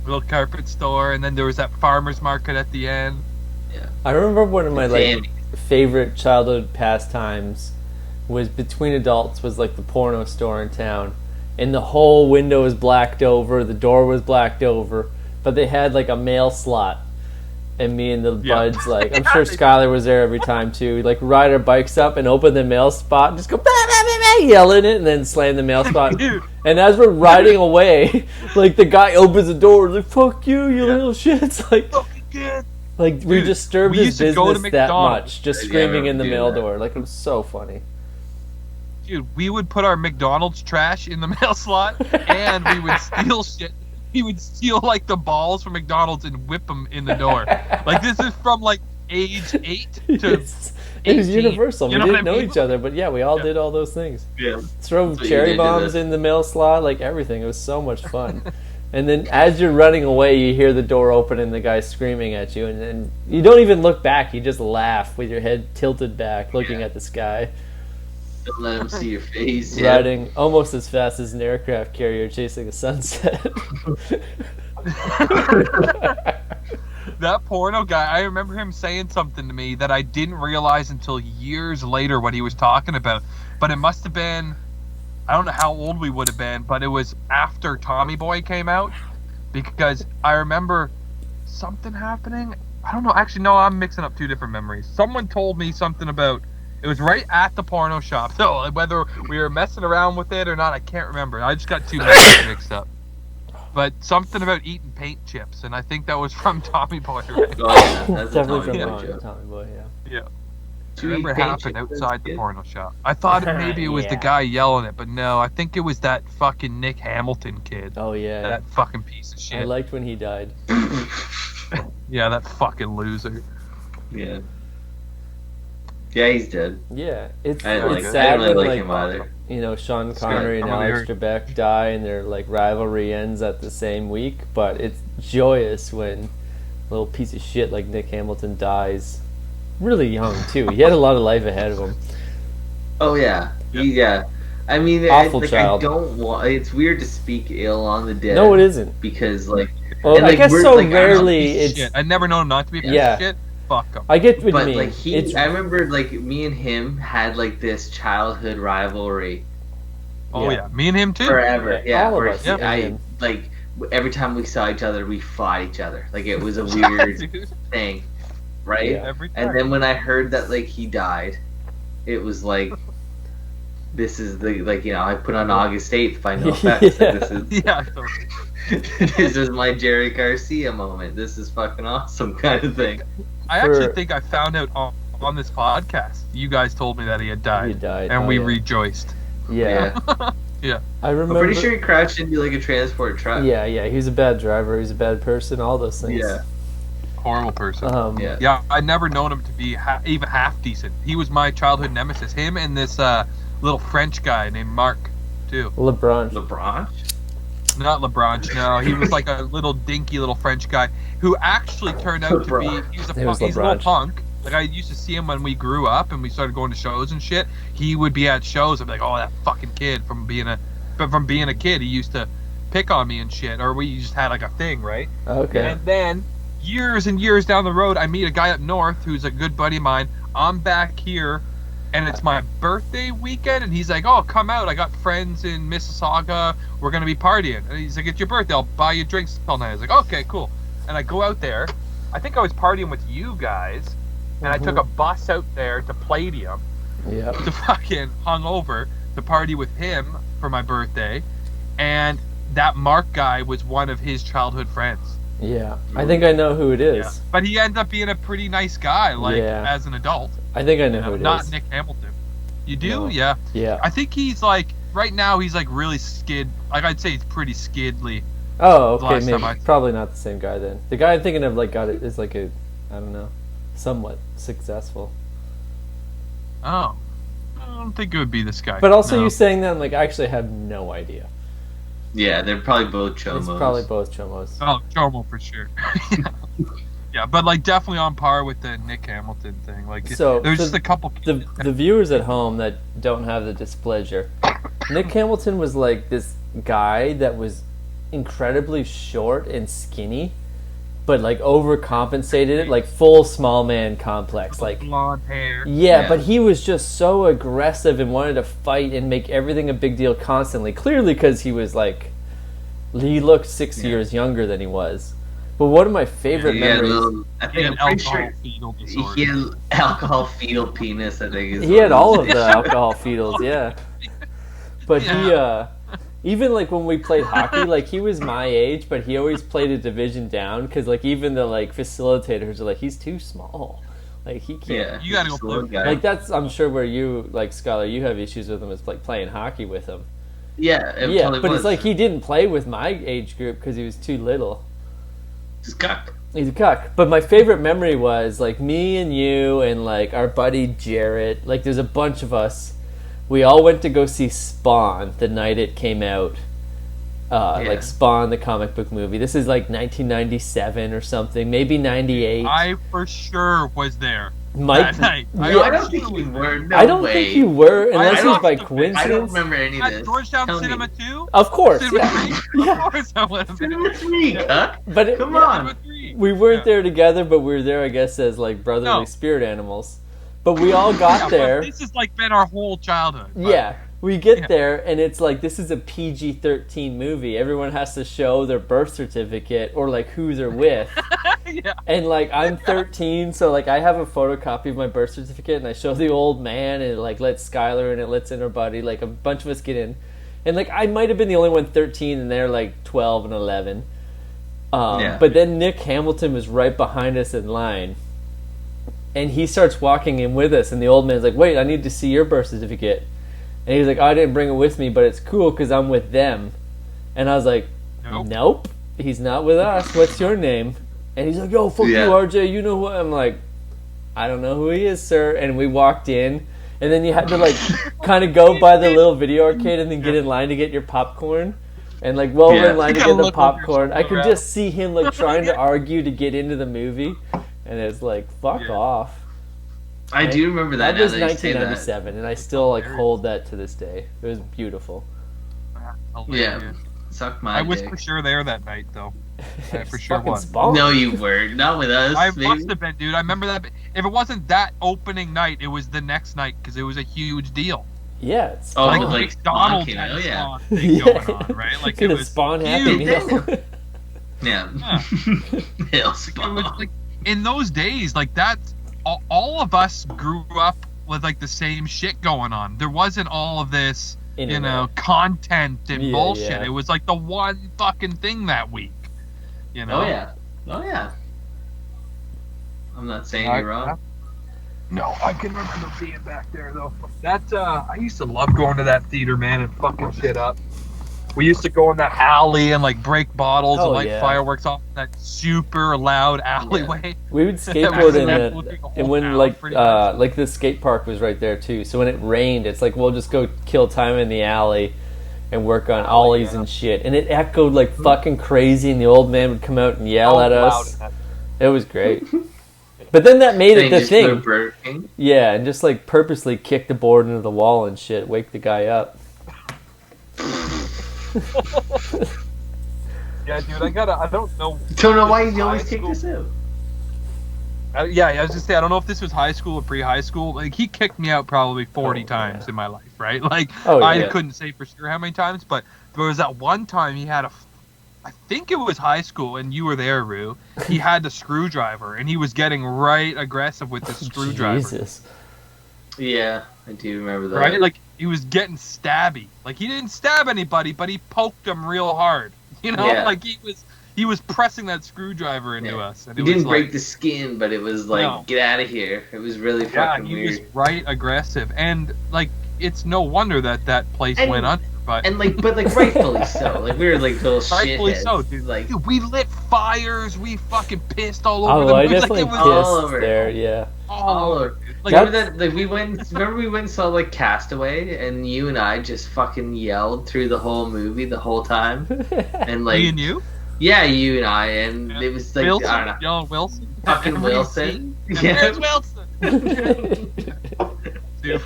Little carpet store, and then there was that farmer's market at the end. I remember one of my Dandy. favorite childhood pastimes was between adults was like the porno store in town, and the whole window was blacked over, the door was blacked over, but they had like a mail slot, and me and the buds, like, I'm sure Skyler was there every time too, like ride our bikes up and open the mail spot and just go bah, bah, bah, bah, yelling it, and then slam the mail spot. And as we're riding away, like the guy opens the door, like, fuck you, you little shits, like we disturbed we his used to go to business that McDonald's. much, just Yeah, screaming we in the do mail that. door. Like, it was so funny. Dude, we would put our McDonald's trash in the mail slot, and we would steal shit. We would steal like the balls from McDonald's and whip them in the door. Like, this is from like age 8 to It was 18. universal. You We know didn't what I know mean? each other, but yeah, we all did all those things. Yeah. Throw That's what you cherry did to bombs this. in the mail slot, like everything. It was so much fun. And then as you're running away, you hear the door open and the guy screaming at you, and then you don't even look back. You just laugh with your head tilted back, looking Yeah. at the sky, Don't let him see your face. Yeah. riding almost as fast as an aircraft carrier chasing a sunset. That porno guy, I remember him saying something to me that I didn't realize until years later what he was talking about. But it must have been, I don't know how old we would have been, but it was after Tommy Boy came out. Because I remember something happening. I don't know. Actually, no, I'm mixing up two different memories. Someone told me something about, it was right at the porno shop. So whether we were messing around with it or not, I can't remember. I just got two memories mixed up. But something about eating paint chips, and I think that was from Tommy Boy, right? Oh, yeah. That's a Definitely from Tommy Boy Tommy, joke. Tommy Boy, yeah. Yeah. Do I you remember eat it paint happened chips? outside the Yeah. porno shop. I thought maybe it was the Yeah. guy yelling it, but no, I think it was that fucking Nick Hamilton kid. Oh yeah, That fucking piece of I shit. liked when he died. Yeah, that fucking loser. Yeah. Yeah, he's dead. Yeah, it's I didn't sad really when like him either. you know, Sean Connery and I'm really Alex Trebek die and their like rivalry ends at the same week, but it's joyous when a little piece of shit like Nick Hamilton dies really young too. He had a lot of life ahead of him. Oh yeah, yeah. I mean, Awful I child. don't want. It's weird to speak ill on the dead. No, it isn't. because like. Well, and, I like, guess we're, so like, I'm not rarely Piece of it's shit. I'd never known him not to be a piece Yeah. of shit. Fuck him. I get what But you mean. like It's I remember like me and him had like this childhood rivalry Oh yeah. yeah, me and him too. forever. Yeah, all of where us, he- yeah. I like every time we saw each other, we fought each other. Like it was a weird Dude, thing, right? Yeah. every time. And then when I heard that like he died, it was like this is the like I put on August 8th by no effects. Yeah. Like, this is yeah, totally. this is my Jerry Garcia moment. This is fucking awesome kind of thing. I For- actually think I found out on this podcast. You guys told me that he had died, He died, and oh, we yeah. rejoiced. yeah. Yeah. I I'm remember. pretty sure he crashed into like a transport truck. Yeah, yeah. He was a bad driver. He was a bad person. All those things. Yeah. Horrible person. Yeah. Yeah, I'd never known him to be even half decent. He was my childhood nemesis. Him and this little French guy named Mark, too. LeBron. LeBron? Not LeBron, no. He was like a little dinky little French guy who actually turned out to be. He's a little punk. Like I used to see him when we grew up and we started going to shows and shit. He would be at shows. I'd be like, oh, that fucking kid from being a kid, he used to pick on me and shit. Or we just had like a thing, right? Okay. And then years and years down the road, I meet a guy up north who's a good buddy of mine. I'm back here. And it's my birthday weekend, and he's like, "Oh, come out! I got friends in Mississauga. We're gonna be partying." And he's like, "It's your birthday. I'll buy you drinks all night." I was like, "Okay, cool." And I go out there. I think I was partying with you guys, and I took a bus out there to Palladium. Yeah. To fucking hungover to party with him for my birthday, and that Mark guy was one of his childhood friends. Yeah, I think I know who it is. Yeah. But he ended up being a pretty nice guy, like as an adult. I think I know who it is. Not Nick Hamilton. You do? No. Yeah. Yeah. I think he's like, right now he's like really skid. Like I'd say he's pretty skidly. Oh, okay, Last maybe. time Probably not the same guy then. The guy I'm thinking of is like a, I don't know, somewhat successful. Oh. I don't think it would be this guy. But also No. you saying that, I'm like, I actually have no idea. Yeah, they're probably both chomos. It's probably both chomos. Oh, Chomo for sure. Yeah, but like definitely on par with the Nick Hamilton thing. Like So, there's the- just a couple kids. The viewers at home that don't have the displeasure, Nick Hamilton was like this guy that was incredibly short and skinny, but like overcompensated it, like full small man complex. Like, blonde hair. yeah, but he was just so aggressive and wanted to fight and make everything a big deal constantly. Clearly, because he was like, he looked 6 years younger than he was. But one of my favorite memories. I He think had I'm pretty alcohol sure fetal disorder. he had alcohol fetal penis. I think He had all of the alcohol fetals, yeah. But Yeah. he, even like when we played hockey, like he was my age, but he always played a division down because like even the like facilitators are like, he's too small, like he can't. Yeah, You gotta go slow play. guy. Like that's, I'm sure where you like Skyler, you have issues with him is like playing hockey with him. Yeah, it Yeah, totally but was. it's like he didn't play with my age group because he was too little. He's cuck. He's a cuck. But my favorite memory was like me and you and like our buddy Jarrett. Like there's a bunch of us. We all went to go see Spawn the night it came out. Like Spawn, the comic book movie. This is like 1997 or something, maybe 98. I for sure was there Mike, that night. yeah. I don't think you were. No I don't way. think you were, unless it was by I don't coincidence. I don't remember any of At this. Georgetown Tell me. Cinema 2? Of course, Cinema yeah. 3? Yeah. Of course I would have been. Cinema 3, cuck. But it, Come yeah, on. Cinema 3. we weren't Yeah. there together, but we were there, I guess, as like brotherly No. spirit animals. But we all Yeah, got but there. This has like been our whole childhood. but- Yeah, we get Yeah. there and it's like this is a PG-13 movie. Everyone has to show their birth certificate or like who they're with. Yeah. And like I'm 13, so like I have a photocopy of my birth certificate and I show the old man and it like lets Skyler and it lets in her buddy. Like a bunch of us get in. And like I might have been the only one 13 and they're like 12 and 11. But then Nick Hamilton was right behind us in line. And he starts walking in with us and the old man's like, "Wait, I need to see your birth certificate." And he's like, "Oh, I didn't bring it with me, but it's cool because I'm with them." And I was like, Nope, he's not with us. What's your name? And he's like, "Yo, fuck you, RJ. You know who?" I'm like, "I don't know who he is, sir." And we walked in. And then you had to like kind of go by the little video arcade and then get in line to get your popcorn. And like while we're in line to You gotta get the look over your popcorn, I could shoulder. just see him like trying to argue to get into the movie. And it's like, fuck off. I do remember that. That was now that you say that. 1997, and I still like hold that to this day. It was beautiful. Yeah. Suck my I was dick. for sure there that night, though. I for It's sure fucking was. Spawn. No, you were not with us. I maybe. must have been, dude. I remember that. If it wasn't that opening night, it was the next night because it was a huge deal. Yeah, it's Oh, Spawn. like McDonald's Spawn, had a yeah. Spawn thing going on, right? Like it the was Spawn Happy huge. Meal. Yeah. Yeah. Hell, It was Spawn. like in those days, like that. All of us grew up with like the same shit going on. There wasn't all of this, Internet. content and Yeah, bullshit. yeah. It was like the one fucking thing that week. You know? Oh yeah. Oh yeah. I'm not saying you're wrong. No, I can remember being back there though. That I used to love going to that theater, man, and fucking shit up. We used to go in that alley and like break bottles Oh, and light yeah. fireworks off in that super loud alleyway. We would skateboard and when like the skate park was right there too. So when it rained, it's like we'll just go kill time in the alley and work on ollies and shit. And it echoed like fucking crazy, and the old man would come out and yell at us. It was great. But then that made it the thing. Yeah, and just like purposely kick the board into the wall and shit, wake the guy up. Yeah, dude, I don't know. Don't know why you always kick this out. Yeah, I was just saying, I don't know if this was high school or pre-high school. Like, he kicked me out probably 40 times in my life, right? Like, I couldn't say for sure how many times, but there was that one time he had I think it was high school, and you were there, Rue. He had the screwdriver, and he was getting right aggressive with the screwdriver. Jesus. Yeah, I do remember that. Right? Like, he was getting stabby. Like, he didn't stab anybody, but he poked him real hard. You know? Yeah. Like, he was pressing that screwdriver into us. And he didn't break the skin, but it was like, get out of here. It was really fucking weird. He was right aggressive. And, like, it's no wonder that place went under. But rightfully so. Like, we were like little shitheads. Rightfully so, dude. Like, dude, we lit fires. We fucking pissed all over the I place. definitely Like, pissed all over there, yeah. All over. Like, remember that? Like, we went and saw like Castaway, and you and I just fucking yelled through the whole movie the whole time, and like me and you. Yeah, you and I, and it was like Wilson, I don't know, yelling Wilson, fucking Wilson. Where's Wilson? Yeah.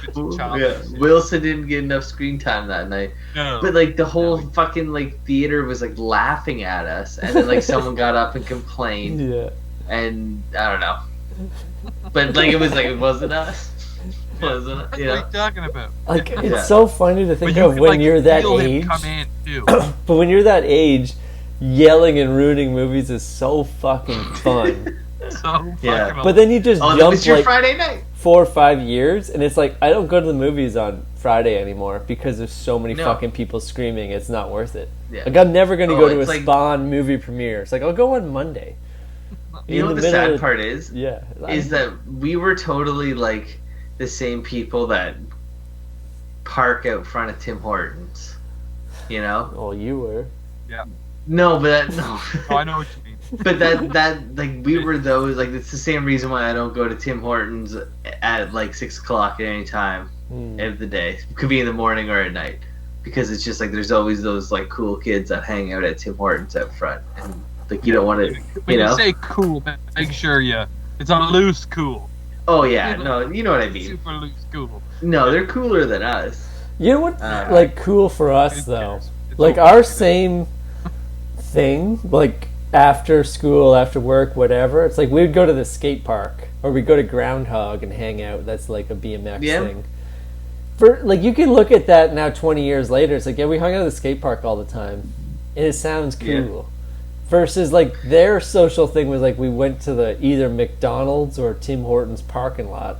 Wilson didn't get enough screen time that night. No. But like the whole fucking like theater was like laughing at us, and then like someone got up and complained. Yeah. And I don't know. But like it wasn't us. Wasn't it? What are you talking about? Like it's so funny to think of when you're that age. Come in too. But when you're that age, yelling and ruining movies is so fucking fun. But then you just jump your like Friday night. 4 or 5 years, and it's like I don't go to the movies on Friday anymore because there's so many fucking people screaming. It's not worth it. Yeah. Like I'm never going to go to a like, Spawn movie premiere. It's like I'll go on Monday. You know what the sad part is? Yeah. Is that we were totally like the same people that park out front of Tim Hortons. You know? Oh, you were. Yeah. No, but no. Oh, I know what you mean. But that like we were those like it's the same reason why I don't go to Tim Hortons at like 6 o'clock at any time of the day. It could be in the morning or at night, because it's just like there's always those like cool kids that hang out at Tim Hortons out front, and like you don't want to. When you say cool, make sure it's on loose cool. Oh yeah, no, you know what I mean. Super loose cool. No, they're cooler than us. You know what? Like cool for us though. Like our same thing. Like. After school, after work, whatever. It's like we'd go to the skate park or we'd go to Groundhog and hang out. That's like a BMX thing. For like you can look at that now 20 years later. It's like, yeah, we hung out at the skate park all the time. And it sounds cool. Yeah. Versus like their social thing was like we went to the either McDonald's or Tim Hortons parking lot.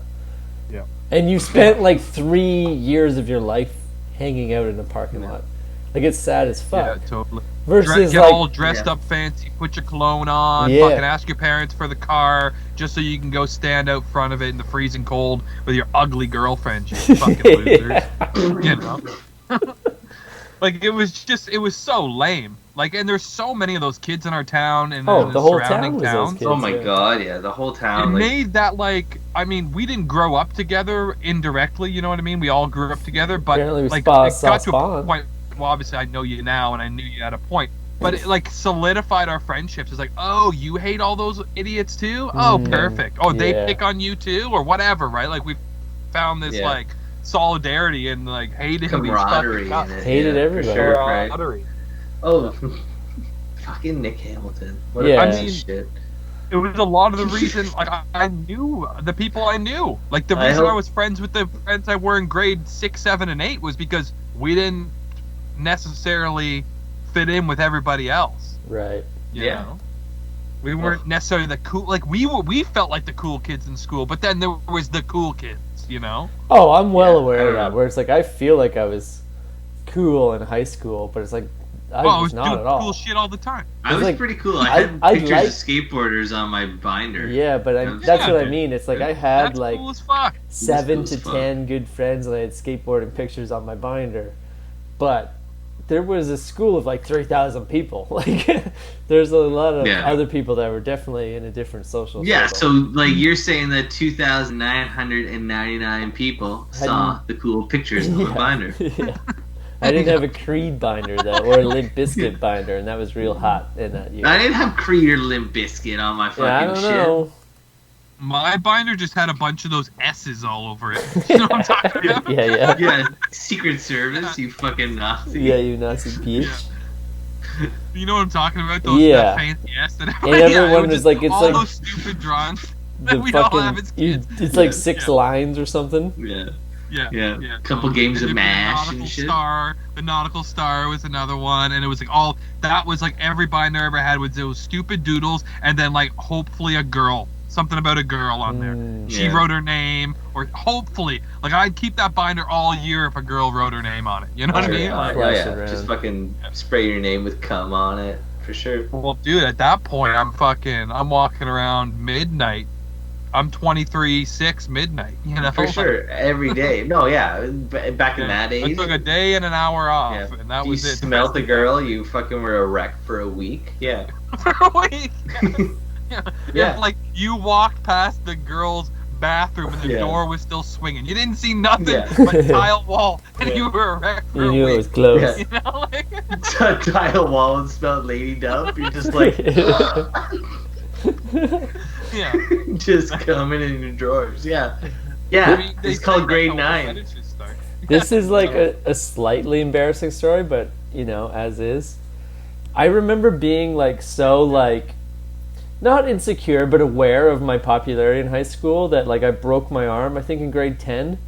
Yeah. And you spent like 3 years of your life hanging out in a parking lot. Like it's sad as fuck. Yeah, totally. Versus get like, all dressed up fancy, put your cologne on, fucking ask your parents for the car just so you can go stand out front of it in the freezing cold with your ugly girlfriend, you fucking losers. You know? Like it was so lame. Like, and there's so many of those kids in our town and the whole surrounding town towns. Kids, oh my god, yeah, the whole town. It made that like, I mean, we didn't grow up together indirectly, you know what I mean? We all grew up together, but like it got to a point. Well, obviously I know you now, and I knew you at a point. But it like solidified our friendships. It's like, oh, you hate all those idiots too? Oh, perfect. Oh, they pick on you too, or whatever, right? Like we found this like solidarity and like hated camaraderie. Hated everybody. Sure, right? Oh, fucking Nick Hamilton. What a piece of shit. It was a lot of the reason. Like I knew the people I knew. Like the reason I was friends with the friends I were in grade 6, 7, and 8 was because we didn't necessarily fit in with everybody else, right? You know? We weren't necessarily the cool. Like we felt like the cool kids in school, but then there was the cool kids, you know. Oh, I'm well aware of that. Where it's like I feel like I was cool in high school, but it's like I was not doing at all. Cool shit all the time. I was like, pretty cool. I had pictures of skateboarders on my binder. Yeah, but that's what I mean. It's like I had that's like cool as fuck. 7 to 10 good friends, and I had skateboarding pictures on my binder, but there was a school of like 3,000 people. Like, there's a lot of other people that were definitely in a different social Yeah, circle. so like you're saying that 2,999 people saw the cool pictures on the binder. Yeah. I didn't have a Creed binder though, or a Limp Bizkit binder, and that was real hot in that year. I didn't have Creed or Limp Bizkit on my fucking I don't shit. know. My binder just had a bunch of those S's all over it. You know what I'm talking about? Yeah. Yeah, Secret Service, you fucking Nazi. Yeah, you Nazi bitch. You know what I'm talking about? Those that fancy S that everyone was like, it's all like those stupid drawings the that we all have as fucking. kids. It's like 6 lines or something. Yeah. Couple games of MASH and shit. The Nautical Star was another one, and it was like all that was like every binder I ever had was those stupid doodles, and then like hopefully a girl, something about a girl on there. She wrote her name, or hopefully, like I'd keep that binder all year if a girl wrote her name on it. You know what I mean? Like, just fucking spray your name with cum on it for sure. Well, dude, at that point, I'm walking around midnight. I'm 23/6 midnight. You know, for sure, every day. No, back in that age, I took a day and an hour off, and that was it. You smelled the girl, you fucking were a wreck for a week. Yeah. For a week. Yeah. Like you walked past the girl's bathroom and the door was still swinging. You didn't see nothing but tile wall, and you were a wreck for a week. You knew it was close. Yeah. You know, like tile wall and smelled lady dump. You're just like. Yeah. Just coming in your drawers. Yeah. It's called grade 9. This is like a slightly embarrassing story, but you know, as is. I remember being like so like not insecure, but aware of my popularity in high school that like I broke my arm, I think in grade 10,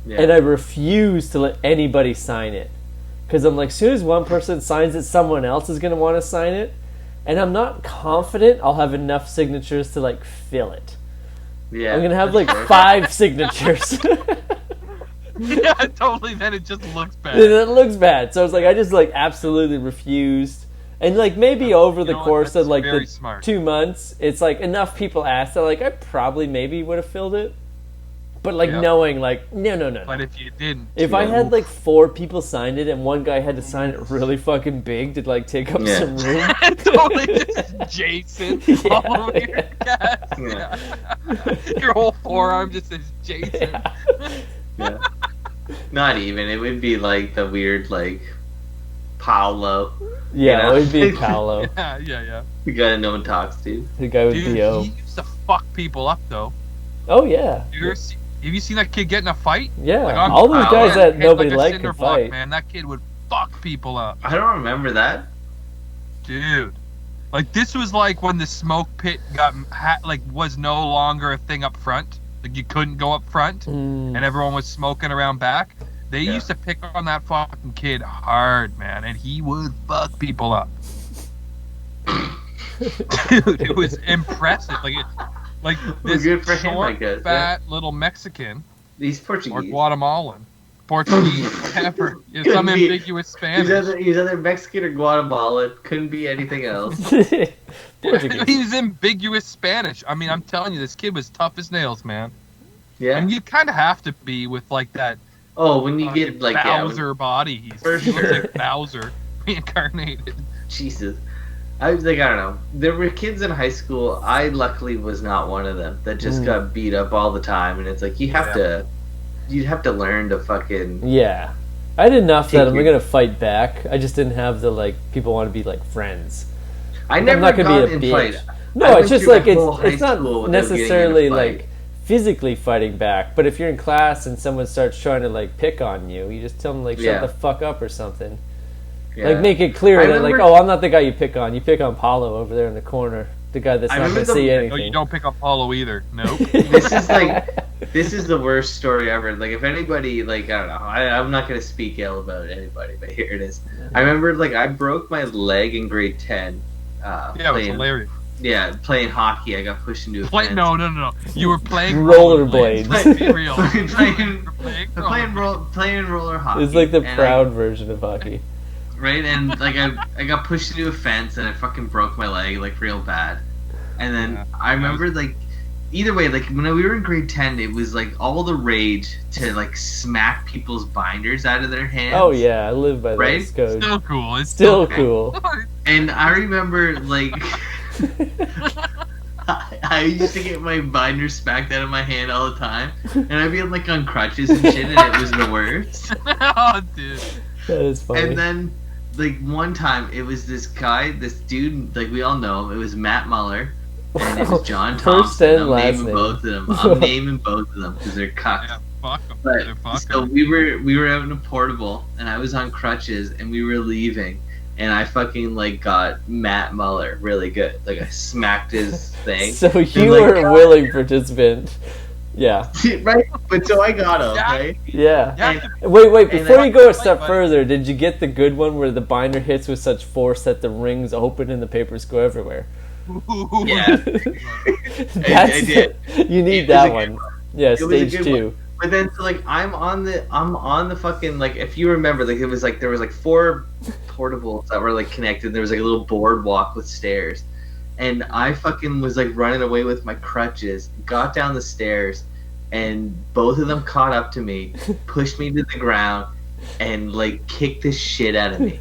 and I refused to let anybody sign it. Because I'm like, as soon as one person signs it, someone else is going to want to sign it. And I'm not confident I'll have enough signatures to like fill it. Yeah. I'm going to have like 5 signatures. Yeah, totally. Then it just looks bad. It looks bad. So I was like, I just like absolutely refused. And like maybe over the course of like the 2 months, it's like enough people asked that like I probably maybe would have filled it. But like knowing like no. But if you didn't, if I had like 4 people signed it and one guy had to sign it really fucking big to like take up some room, totally just Jason all over your chest. Your whole forearm just says Jason. Yeah. Not even. It would be like the weird like Paolo. Yeah, it would be Paolo. Yeah. The guy that no one talks to. The guy with B.O. He used to fuck people up though. Oh yeah. Have you seen that kid get in a fight? Yeah, like, all those guys that nobody liked could fight. Man, that kid would fuck people up. I don't remember that. Dude. Like, this was like when the smoke pit was no longer a thing up front. Like, you couldn't go up front, and everyone was smoking around back. They used to pick on that fucking kid hard, man, and he would fuck people up. Dude, it was impressive. Like this short, fat little Mexican. He's Portuguese. Or Guatemalan. Portuguese, whatever. Some ambiguous Spanish. He's either Mexican or Guatemalan. Couldn't be anything else. He's ambiguous Spanish. I mean, I'm telling you, this kid was tough as nails, man. Yeah. And you kind of have to be with, like, that... Oh, when you get, like... Bowser body. He looks like Bowser reincarnated. Jesus. I was like, I don't know. There were kids in high school. I luckily was not one of them that just got beat up all the time. And it's like you'd have to learn to fucking. Yeah, I had enough that I'm gonna fight back. I just didn't have the like people want to be like friends. I'm not gonna be a bitch. Fight. No, it's just like it's not necessarily like physically fighting back. But if you're in class and someone starts trying to like pick on you, you just tell them like shut the fuck up or something. Yeah. Like, make it clear that, like, oh, I'm not the guy you pick on. You pick on Paulo over there in the corner. The guy that's not going to say anything. No, you don't pick on Paulo either. Nope. This is the worst story ever. Like, if anybody, like, I don't know. I'm not going to speak ill about anybody, but here it is. I remember, like, I broke my leg in grade 10. It was hilarious. Yeah, playing hockey. I got pushed into a fence. No. You were playing rollerblades. Let's be real. playing roller hockey. It's like the proud version of hockey. Right, and like I got pushed into a fence and I fucking broke my leg like real bad. And then I remember like either way, like when we were in grade 10, it was like all the rage to like smack people's binders out of their hands. Oh yeah, I live by Right? those codes. Still cool. It's Still okay. cool. And I remember like I used to get my binders smacked out of my hand all the time, and I'd be like on crutches and shit, and it was the worst. Oh, dude. That is funny. And then like one time, it was this guy, this dude, like we all know him. It was Matt Muller, and it was John First Thompson. and I'm last naming name. both of them. I'm naming both of them because they're cucks. Yeah, fuck them. But They're fucking. so we were out in a portable, and I was on crutches, and we were leaving, and I fucking like got Matt Muller really good. Like I smacked his thing. So And, you like, were a willing participant. Yeah. right? But so I got him, Yeah. right? Yeah. Yeah. Wait, And before then- you go a step But- further, did you get the good one where the binder hits with such force that the rings open and the papers go everywhere? Yeah. That's, did. You need It was that a good one. Yeah, was a stage good 2. But then, so like, I'm on the fucking, like, if you remember, like, it was like there was like 4 portables that were like connected. There was like a little boardwalk with stairs, and I fucking was like running away with my crutches. Got down the stairs, and both of them caught up to me, pushed me to the ground, and like kicked the shit out of me.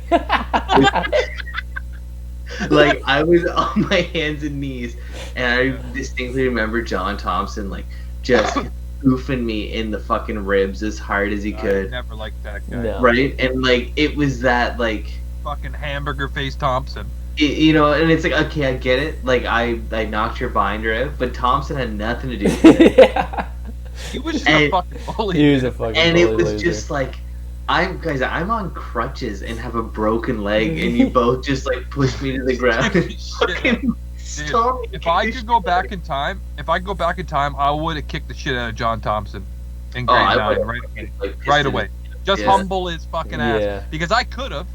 Like I was on my hands and knees, and I distinctly remember John Thompson like just goofing me in the fucking ribs as hard as he I could, never liked that guy. No. right? And like it was that like Fucking hamburger face Thompson. you know, and it's like okay, I get it. Like I knocked your binder out, but Thompson had nothing to do with it. Yeah. He was just a And- fucking bully. He was a fucking And bully it was loser. just like I'm on crutches and have a broken leg, and you both just like push me to the ground and fucking stop me. If I could go back in time, I would have kicked the shit out of John Thompson in grade 9 would've right away. like, pissed Right him. away. Just Yeah. humble his fucking ass. Yeah. Because I could have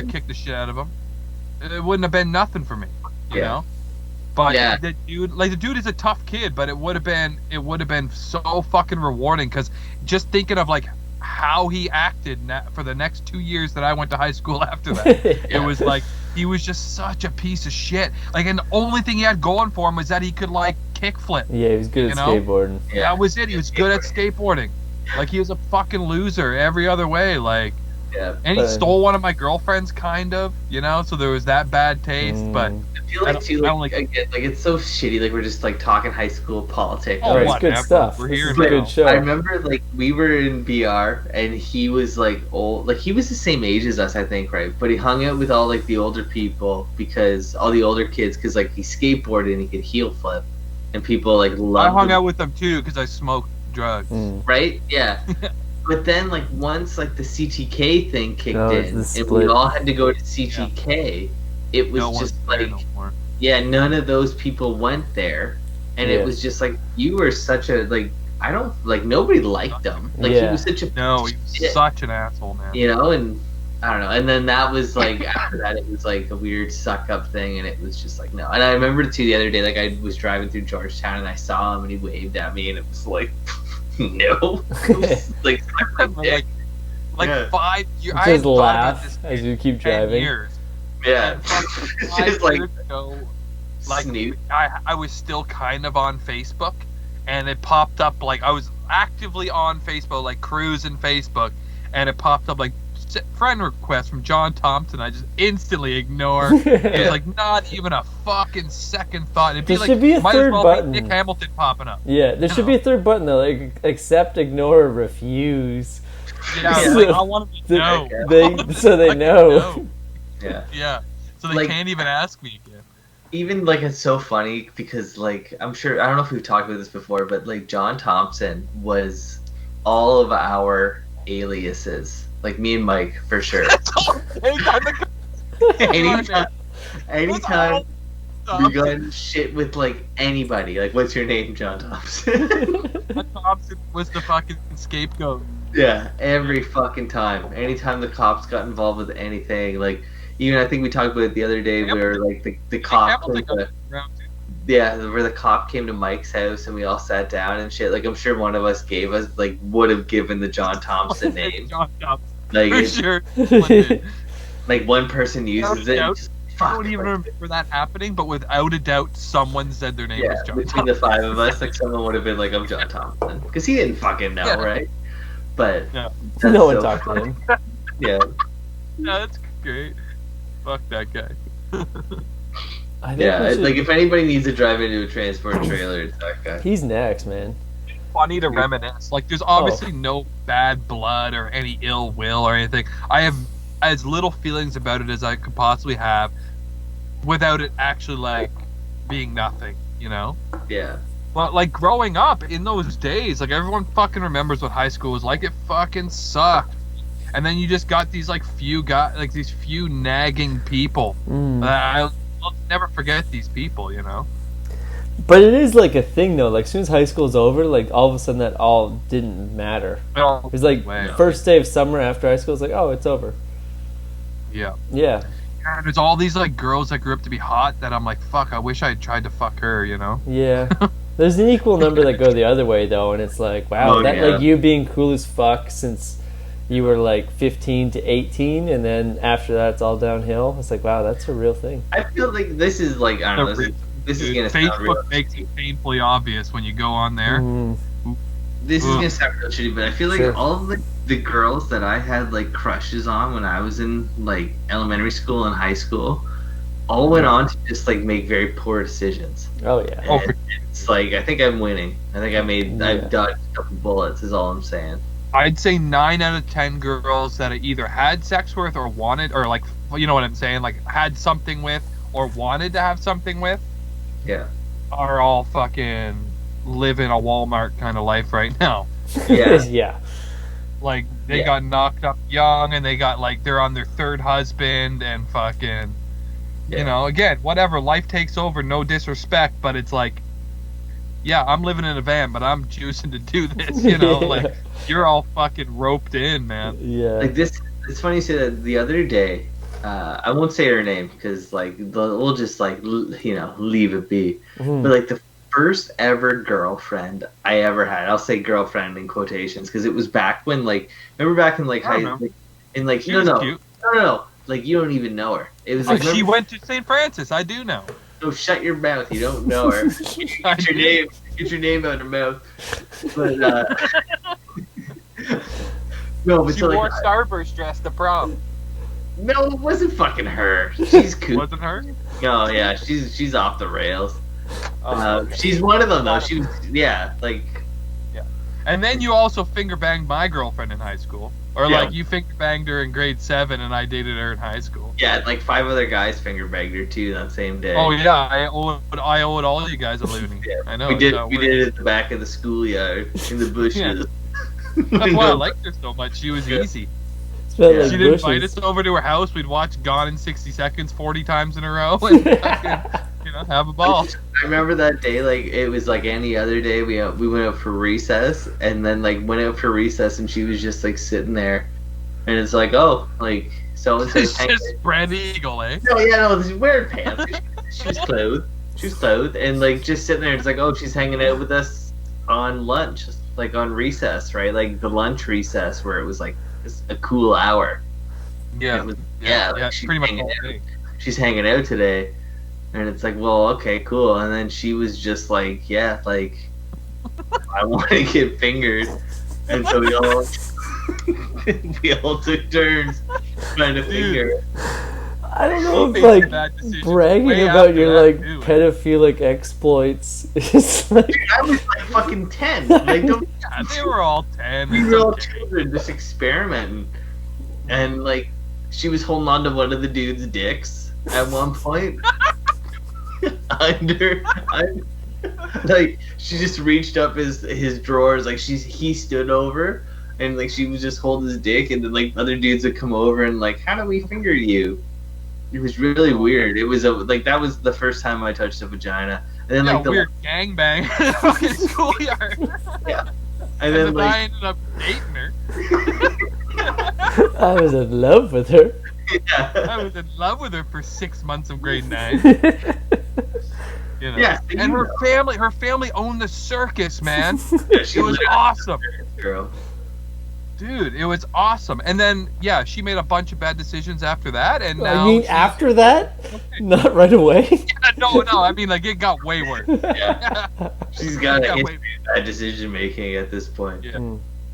kicked the shit out of him. It wouldn't have been nothing for me, you Yeah. know. But Yeah. the dude is a tough kid, but it would have been so fucking rewarding because just thinking of like how he acted for the next 2 years that I went to high school after that. It was like he was just such a piece of shit. Like, and the only thing he had going for him was that he could like kickflip. Yeah, he was good at You know? skateboarding. Yeah. That was it. He was good at skateboarding. Like he was a fucking loser every other way. Like, Yeah. and he But- stole one of my girlfriends, kind of. You know, so there was that bad taste. But I feel I like don't- too, I don't like, like- again, like it's so shitty. Like we're just like talking high school politics. Oh, Right, it's whatever. good stuff. We're This here is a now. good show. I remember like we were in BR and he was like old, like he was the same age as us, I think, right? But he hung out with all like the older people because all the older kids, because like he skateboarded and he could heel flip, and people like I loved hung him, out with them too because I smoked drugs. Mm. right? Yeah. But then like once like the CTK thing kicked No, it's in the and split. we all had to go to CTK, it was No one's just there like no more. yeah, none of those people went there, and Yeah. it was just like you were such a like I don't like nobody liked him. Like he Yeah. was such a No, he was shit, such an asshole, man. you know, and I don't know. And then that was like after that, it was like a weird suck up thing, and it was just like no. And I remember too the other day, like I was driving through Georgetown and I saw him and he waved at me, and it was like no, It was, like suck my dick. Like Yeah. 5 years. I Just hadn't thought about laugh this as in you keep 10 driving. years. Yeah, And fucking It's 5 just like years ago, like snoot. I was still kind of on Facebook, and it popped up like I was actively on Facebook, like cruising Facebook, and it popped up like friend request from John Thompson. I just instantly ignore. It was like not even a fucking second thought. It'd be There like should be a might third as well button. be Nick Hamilton popping up. Yeah, there should be a third button though, like accept, ignore, refuse. Yeah, Yeah. like, I want to So know. so they Fucking know. Yeah. Yeah, so they Like- can't even ask me again. Even like it's so funny because like I'm sure I don't know if we've talked about this before, but like John Thompson was all of our aliases. Like me and Mike for sure. anytime anytime we got in shit with like anybody, like what's your name, John Thompson? Thompson was the fucking scapegoat. Yeah, every fucking time. Anytime the cops got involved with anything, like even I think we talked about it the other day where like the cop Hamilton came got to, around too. yeah, where the cop came to Mike's house and we all sat down and shit. Like I'm sure one of us would have given the John Thompson name. John Thompson. Like For it's, sure. Someone did. like one person uses it, Yeah. and just I don't even remember that happening, but without a doubt, someone said their name was Yeah, John between the Thompson. 5 of us, like someone would have been like, "I'm John Thompson," because he didn't fucking know, Yeah. right? But Yeah. that's No one so talked to funny. him. Yeah, Yeah, that's great. Fuck that guy. I think yeah. we should- Like if anybody needs to drive into a transport trailer, it's that guy. he's next, man. Funny to reminisce. Like, there's obviously no bad blood or any ill will or anything. I have as little feelings about it as I could possibly have, without it actually like being nothing. You know. Yeah, But like growing up in those days, like everyone fucking remembers what high school was like. It fucking sucked. And then you just got these like few these few nagging people. I'll never forget these people, you know. But it is like a thing though. Like as soon as high school's over, like all of a sudden that all didn't matter. No It was like way. first day of summer after high school. It's like, oh, it's over. Yeah. Yeah, And there's all these like girls that grew up to be hot that I'm like, fuck, I wish I had tried to fuck her, you know. yeah. There's an equal number that go the other way though, and it's like, wow, Oh, that yeah. like you being cool as fuck since you were like 15 to 18, and then after that it's all downhill. It's like, wow, that's a real thing. I feel like this is like I don't know. This is gonna sound real. Facebook makes it painfully obvious when you go on there. Mm. This is Ugh. gonna sound real shitty, but I feel like Sure. all of the girls that I had like crushes on when I was in like elementary school and high school, all went on to just like make very poor decisions. Oh yeah. Oh, And it's like I think I'm winning. I think Yeah. I've dodged a couple bullets. Is all I'm saying. I'd say 9 out of 10 girls that I either had sex with or wanted, or like, you know what I'm saying, like had something with or wanted to have something with, Yeah. are all fucking living a Walmart kind of life right now. Yeah. yeah. Like they Yeah. got knocked up young, and they got like they're on their third husband, and fucking, Yeah. you know, again, whatever, life takes over. No disrespect, but it's like, yeah, I'm living in a van, but I'm choosing to do this. You know, like you're all fucking roped in, man. Yeah. Like this. It's funny you say that. The other day, I won't say her name because like we'll just like leave it be. Mhm. But like the first ever girlfriend I ever had, I'll say girlfriend in quotations because it was back when like remember back in like I high remember. like, in like She no was no, cute. no no no like you don't even know her. It was Oh, like she remember- went to St. Francis. I do know. no, shut your mouth. You don't know her. Get your name out of her mouth. But no, but She so, like, wore Starburst dress to prom. no, it wasn't fucking her. She's cool. Wasn't her? No, yeah, she's off the rails. Oh, She's one of them though. She was like And then you also finger banged my girlfriend in high school, or Yeah. like you finger banged her in grade 7, and I dated her in high school. yeah, like 5 other guys finger bagged her too that same day. Oh yeah, I owe it all you guys a loony. Yeah, I know. we did it's we did it at the back of the schoolyard in the bushes. That's why I liked her so much. She was Yeah. easy. Smelled Yeah. like She'd invite bushes. us over to her house. We'd watch Gone in 60 Seconds 40 times in a row, and fucking, have a ball. I remember that day like it was like any other day. We went out for recess and then like went out for recess and she was just like sitting there, and it's like oh like so and It's so. just Brand Eagle, eh? No, yeah, no, she's wearing pants. She was clothed. She was clothed, and like just sitting there. It's like, oh, she's hanging out with us on lunch, like on recess, right? Like the lunch recess where it was like a cool hour. Yeah, It was, yeah, like yeah, she's pretty much hanging all out. day. She's hanging out today, and it's like, well, okay, cool. And then she was just like, yeah, like I want to get fingered, and so we all took turns trying to finger. I don't know He if made like some bad decisions bragging way about after your that, like too. pedophilic exploits is like I was like fucking 10. Like, don't Yeah, they were all 10. we It's were all okay. children just experimenting, and like she was holding on to one of the dude's dicks at one point. Like she just reached up his drawers, like he stood over, and like she was just holding his dick, and then like other dudes would come over and like, how do we finger you? It was really weird. It was like that was the first time I touched a vagina, and then Yeah, like the weird gangbang in the fucking schoolyard. and And then then like I ended up dating her. I was in love with her. yeah. I was in love with her for 6 months of grade 9. You know? Yeah, And her family owned the circus, man. Yeah, she It was awesome. girl. Dude, it was awesome. And then, yeah, she made a bunch of bad decisions after that, and now I mean, after that? Not right away? no, I mean, like, it got way worse. Yeah. She's got Yeah, a wait. history of bad decision making at this point. Yeah.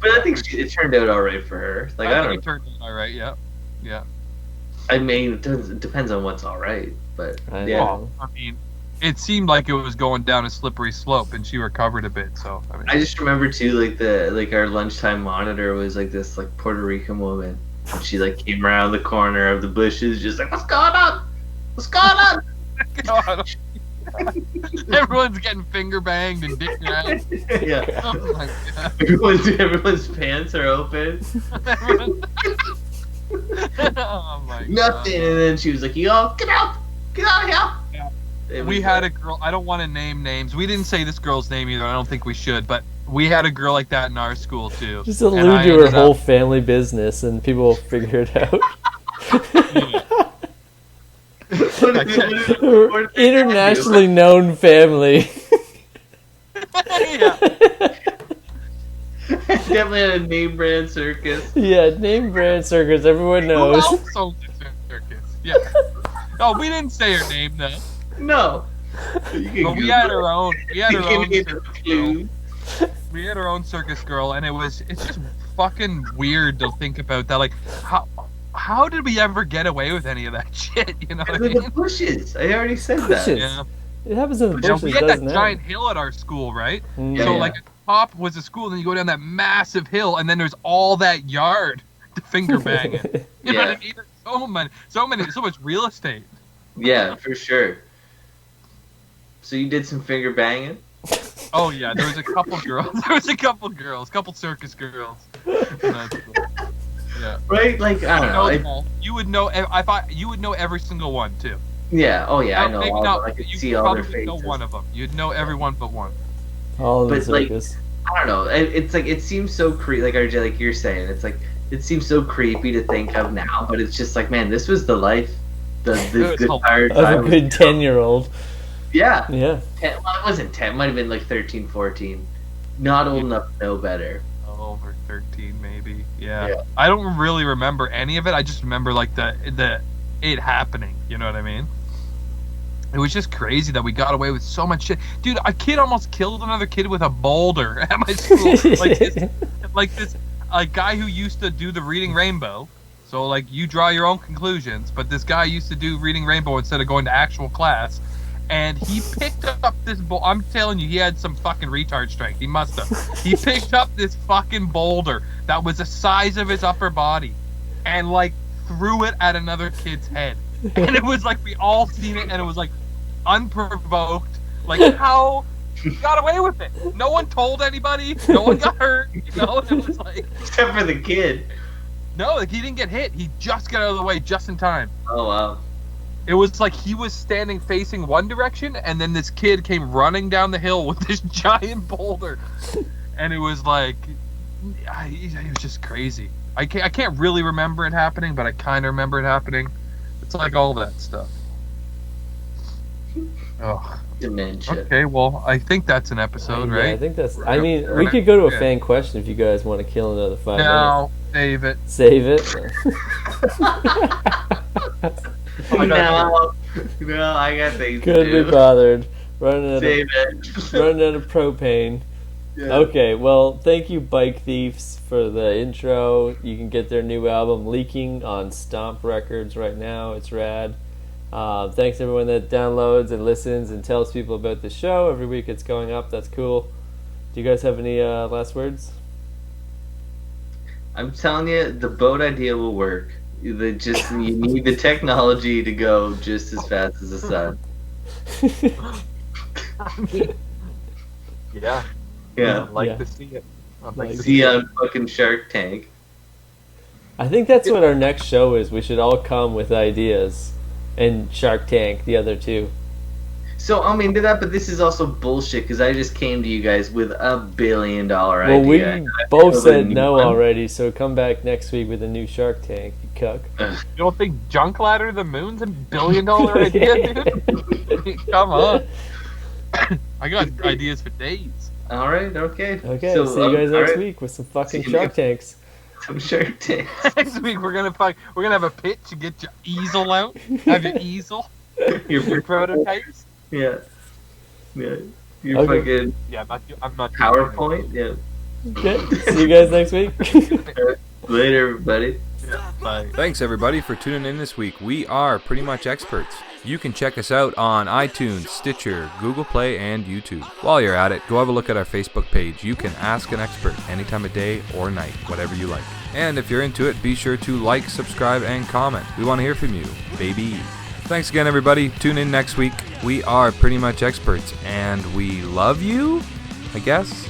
But I think it turned out all right for her. Like, I I think don't it turned out all right, yeah. I mean, it depends on what's all right. But I yeah. know. I mean, it seemed like it was going down a slippery slope, and she recovered a bit, so, I mean. I just remember too, like our lunchtime monitor was like this like Puerto Rican woman, and she like came around the corner of the bushes, just like, "What's going on? What's going on?" God. Everyone's getting finger banged and dick around. Yeah, Oh my god. everyone's pants are open. Oh my god. Nothing, and then she was like, "Yo, get out of here!" Yeah. It We was, had a girl. I don't want to name names. We didn't say this girl's name either. I don't think we should. But we had a girl like that in our school too. Just And allude I to her ended whole up- family business and people will figure it out. Her internationally known family. Yeah. Definitely had a name brand circus. Yeah, name brand circus, everyone Who knows. else owns a circus? Yeah. Oh, we didn't say her name though. No. You can But we Google had it. our own. We had You our give own me the circus girl. clue. We had our own circus girl, and it's just fucking weird to think about that. Like, how did we ever get away with any of that shit? You know what I With mean? the bushes. I already said that. Bushes. Yeah. It happens in the Yeah, bushes, we had that doesn't giant it? hill at our school, right? Mm. Yeah, So yeah. like, at the top was the school, and then you go down that massive hill, and then there's all that yard to finger bang it. You know what I Yeah. mean? There's so much real estate. Yeah, for sure. So you did some finger banging? Oh yeah, there was a couple girls. Couple circus girls. That's cool. Yeah. Right? Like, I don't know. Know them all. You would know. I thought you would know every single one too. Yeah, oh yeah, I know Maybe all not, of them. I could you see all their probably know faces. one of them. You'd know everyone but one. All in the But, like, circus. I don't know. It's like, it seems so creepy, like RJ, like you're saying. It's like, it seems so creepy to think of now, but it's just like, man, this was the life. The It's good all- tired Of a time. good 10-year-old. Yeah. Yeah. 10, well, it wasn't 10. It might have been like 13, 14. Not old enough to know better. Over 13 maybe. Yeah. Yeah. I don't really remember any of it. I just remember like the it happening. You know what I mean? It was just crazy that we got away with so much shit. Dude, a kid almost killed another kid with a boulder at my school. like this a guy who used to do the Reading Rainbow. So like you draw your own conclusions, but this guy used to do Reading Rainbow instead of going to actual class. And he picked up this I'm telling you, he had some fucking retard strength. He must have. He picked up this fucking boulder that was the size of his upper body and like threw it at another kid's head. And it was like we all seen it, and it was like unprovoked. Like how he got away with it. No one told anybody. No one got hurt. You know, it was like Except for the kid. no, like he didn't get hit. He just got out of the way just in time. Oh, wow. It was like he was standing facing one direction, and then this kid came running down the hill with this giant boulder, and it was like, it was just crazy. I can't really remember it happening, but I kind of remember it happening. It's like all that stuff. Oh, Dementia. okay. Well, I think that's an episode, Yeah, right? I think that's. I mean, we could go to a fan question if you guys want to kill another 5 minutes. No, save it. Save it. No, I got things Couldn't to do. be bothered. Running out Save of, it. running out of propane. Yeah. Okay, well, thank you, Bike Thieves, for the intro. You can get their new album, Leaking, on Stomp Records right now. It's rad. Thanks everyone that downloads and listens and tells people about the show. Every week it's going up. That's cool. Do you guys have any last words? I'm telling you, the boat idea will work. You need the technology to go just as fast as the sun. Yeah, Yeah. I'd like Yeah. to see it. I'd Like like to See see it. on fucking Shark Tank. I think that's what our next show is. We should all come with ideas. And Shark Tank, the other two. So I'm into that, but this is also bullshit because I just came to you guys with $1 billion Well, idea. we I both feel said the no new one. already, so come back next week with a new Shark Tank, you cuck. Ugh. You don't think Junk Ladder to the Moon's a $1 billion idea, dude? Come on. I got ideas for days. All right, okay. Okay, So, see you guys all next right. week with some fucking See you Shark next- Tanks. Some Shark Tank. Next week we're gonna have a pitch and get your easel out. Have your easel. Your prototypes. Yeah. Your fucking Yeah, I'm not. PowerPoint. Yeah. Okay. See you guys next week. Later, everybody. Yeah, bye. Thanks everybody for tuning in this week. We are Pretty Much Experts. You can check us out on iTunes, Stitcher, Google Play, and YouTube. While you're at it, go have a look at our Facebook page. You can ask an expert any time of day or night, whatever you like. And if you're into it, be sure to like, subscribe, and comment. We want to hear from you, baby. Thanks again, everybody. Tune in next week. We are Pretty Much Experts, and we love you, I guess.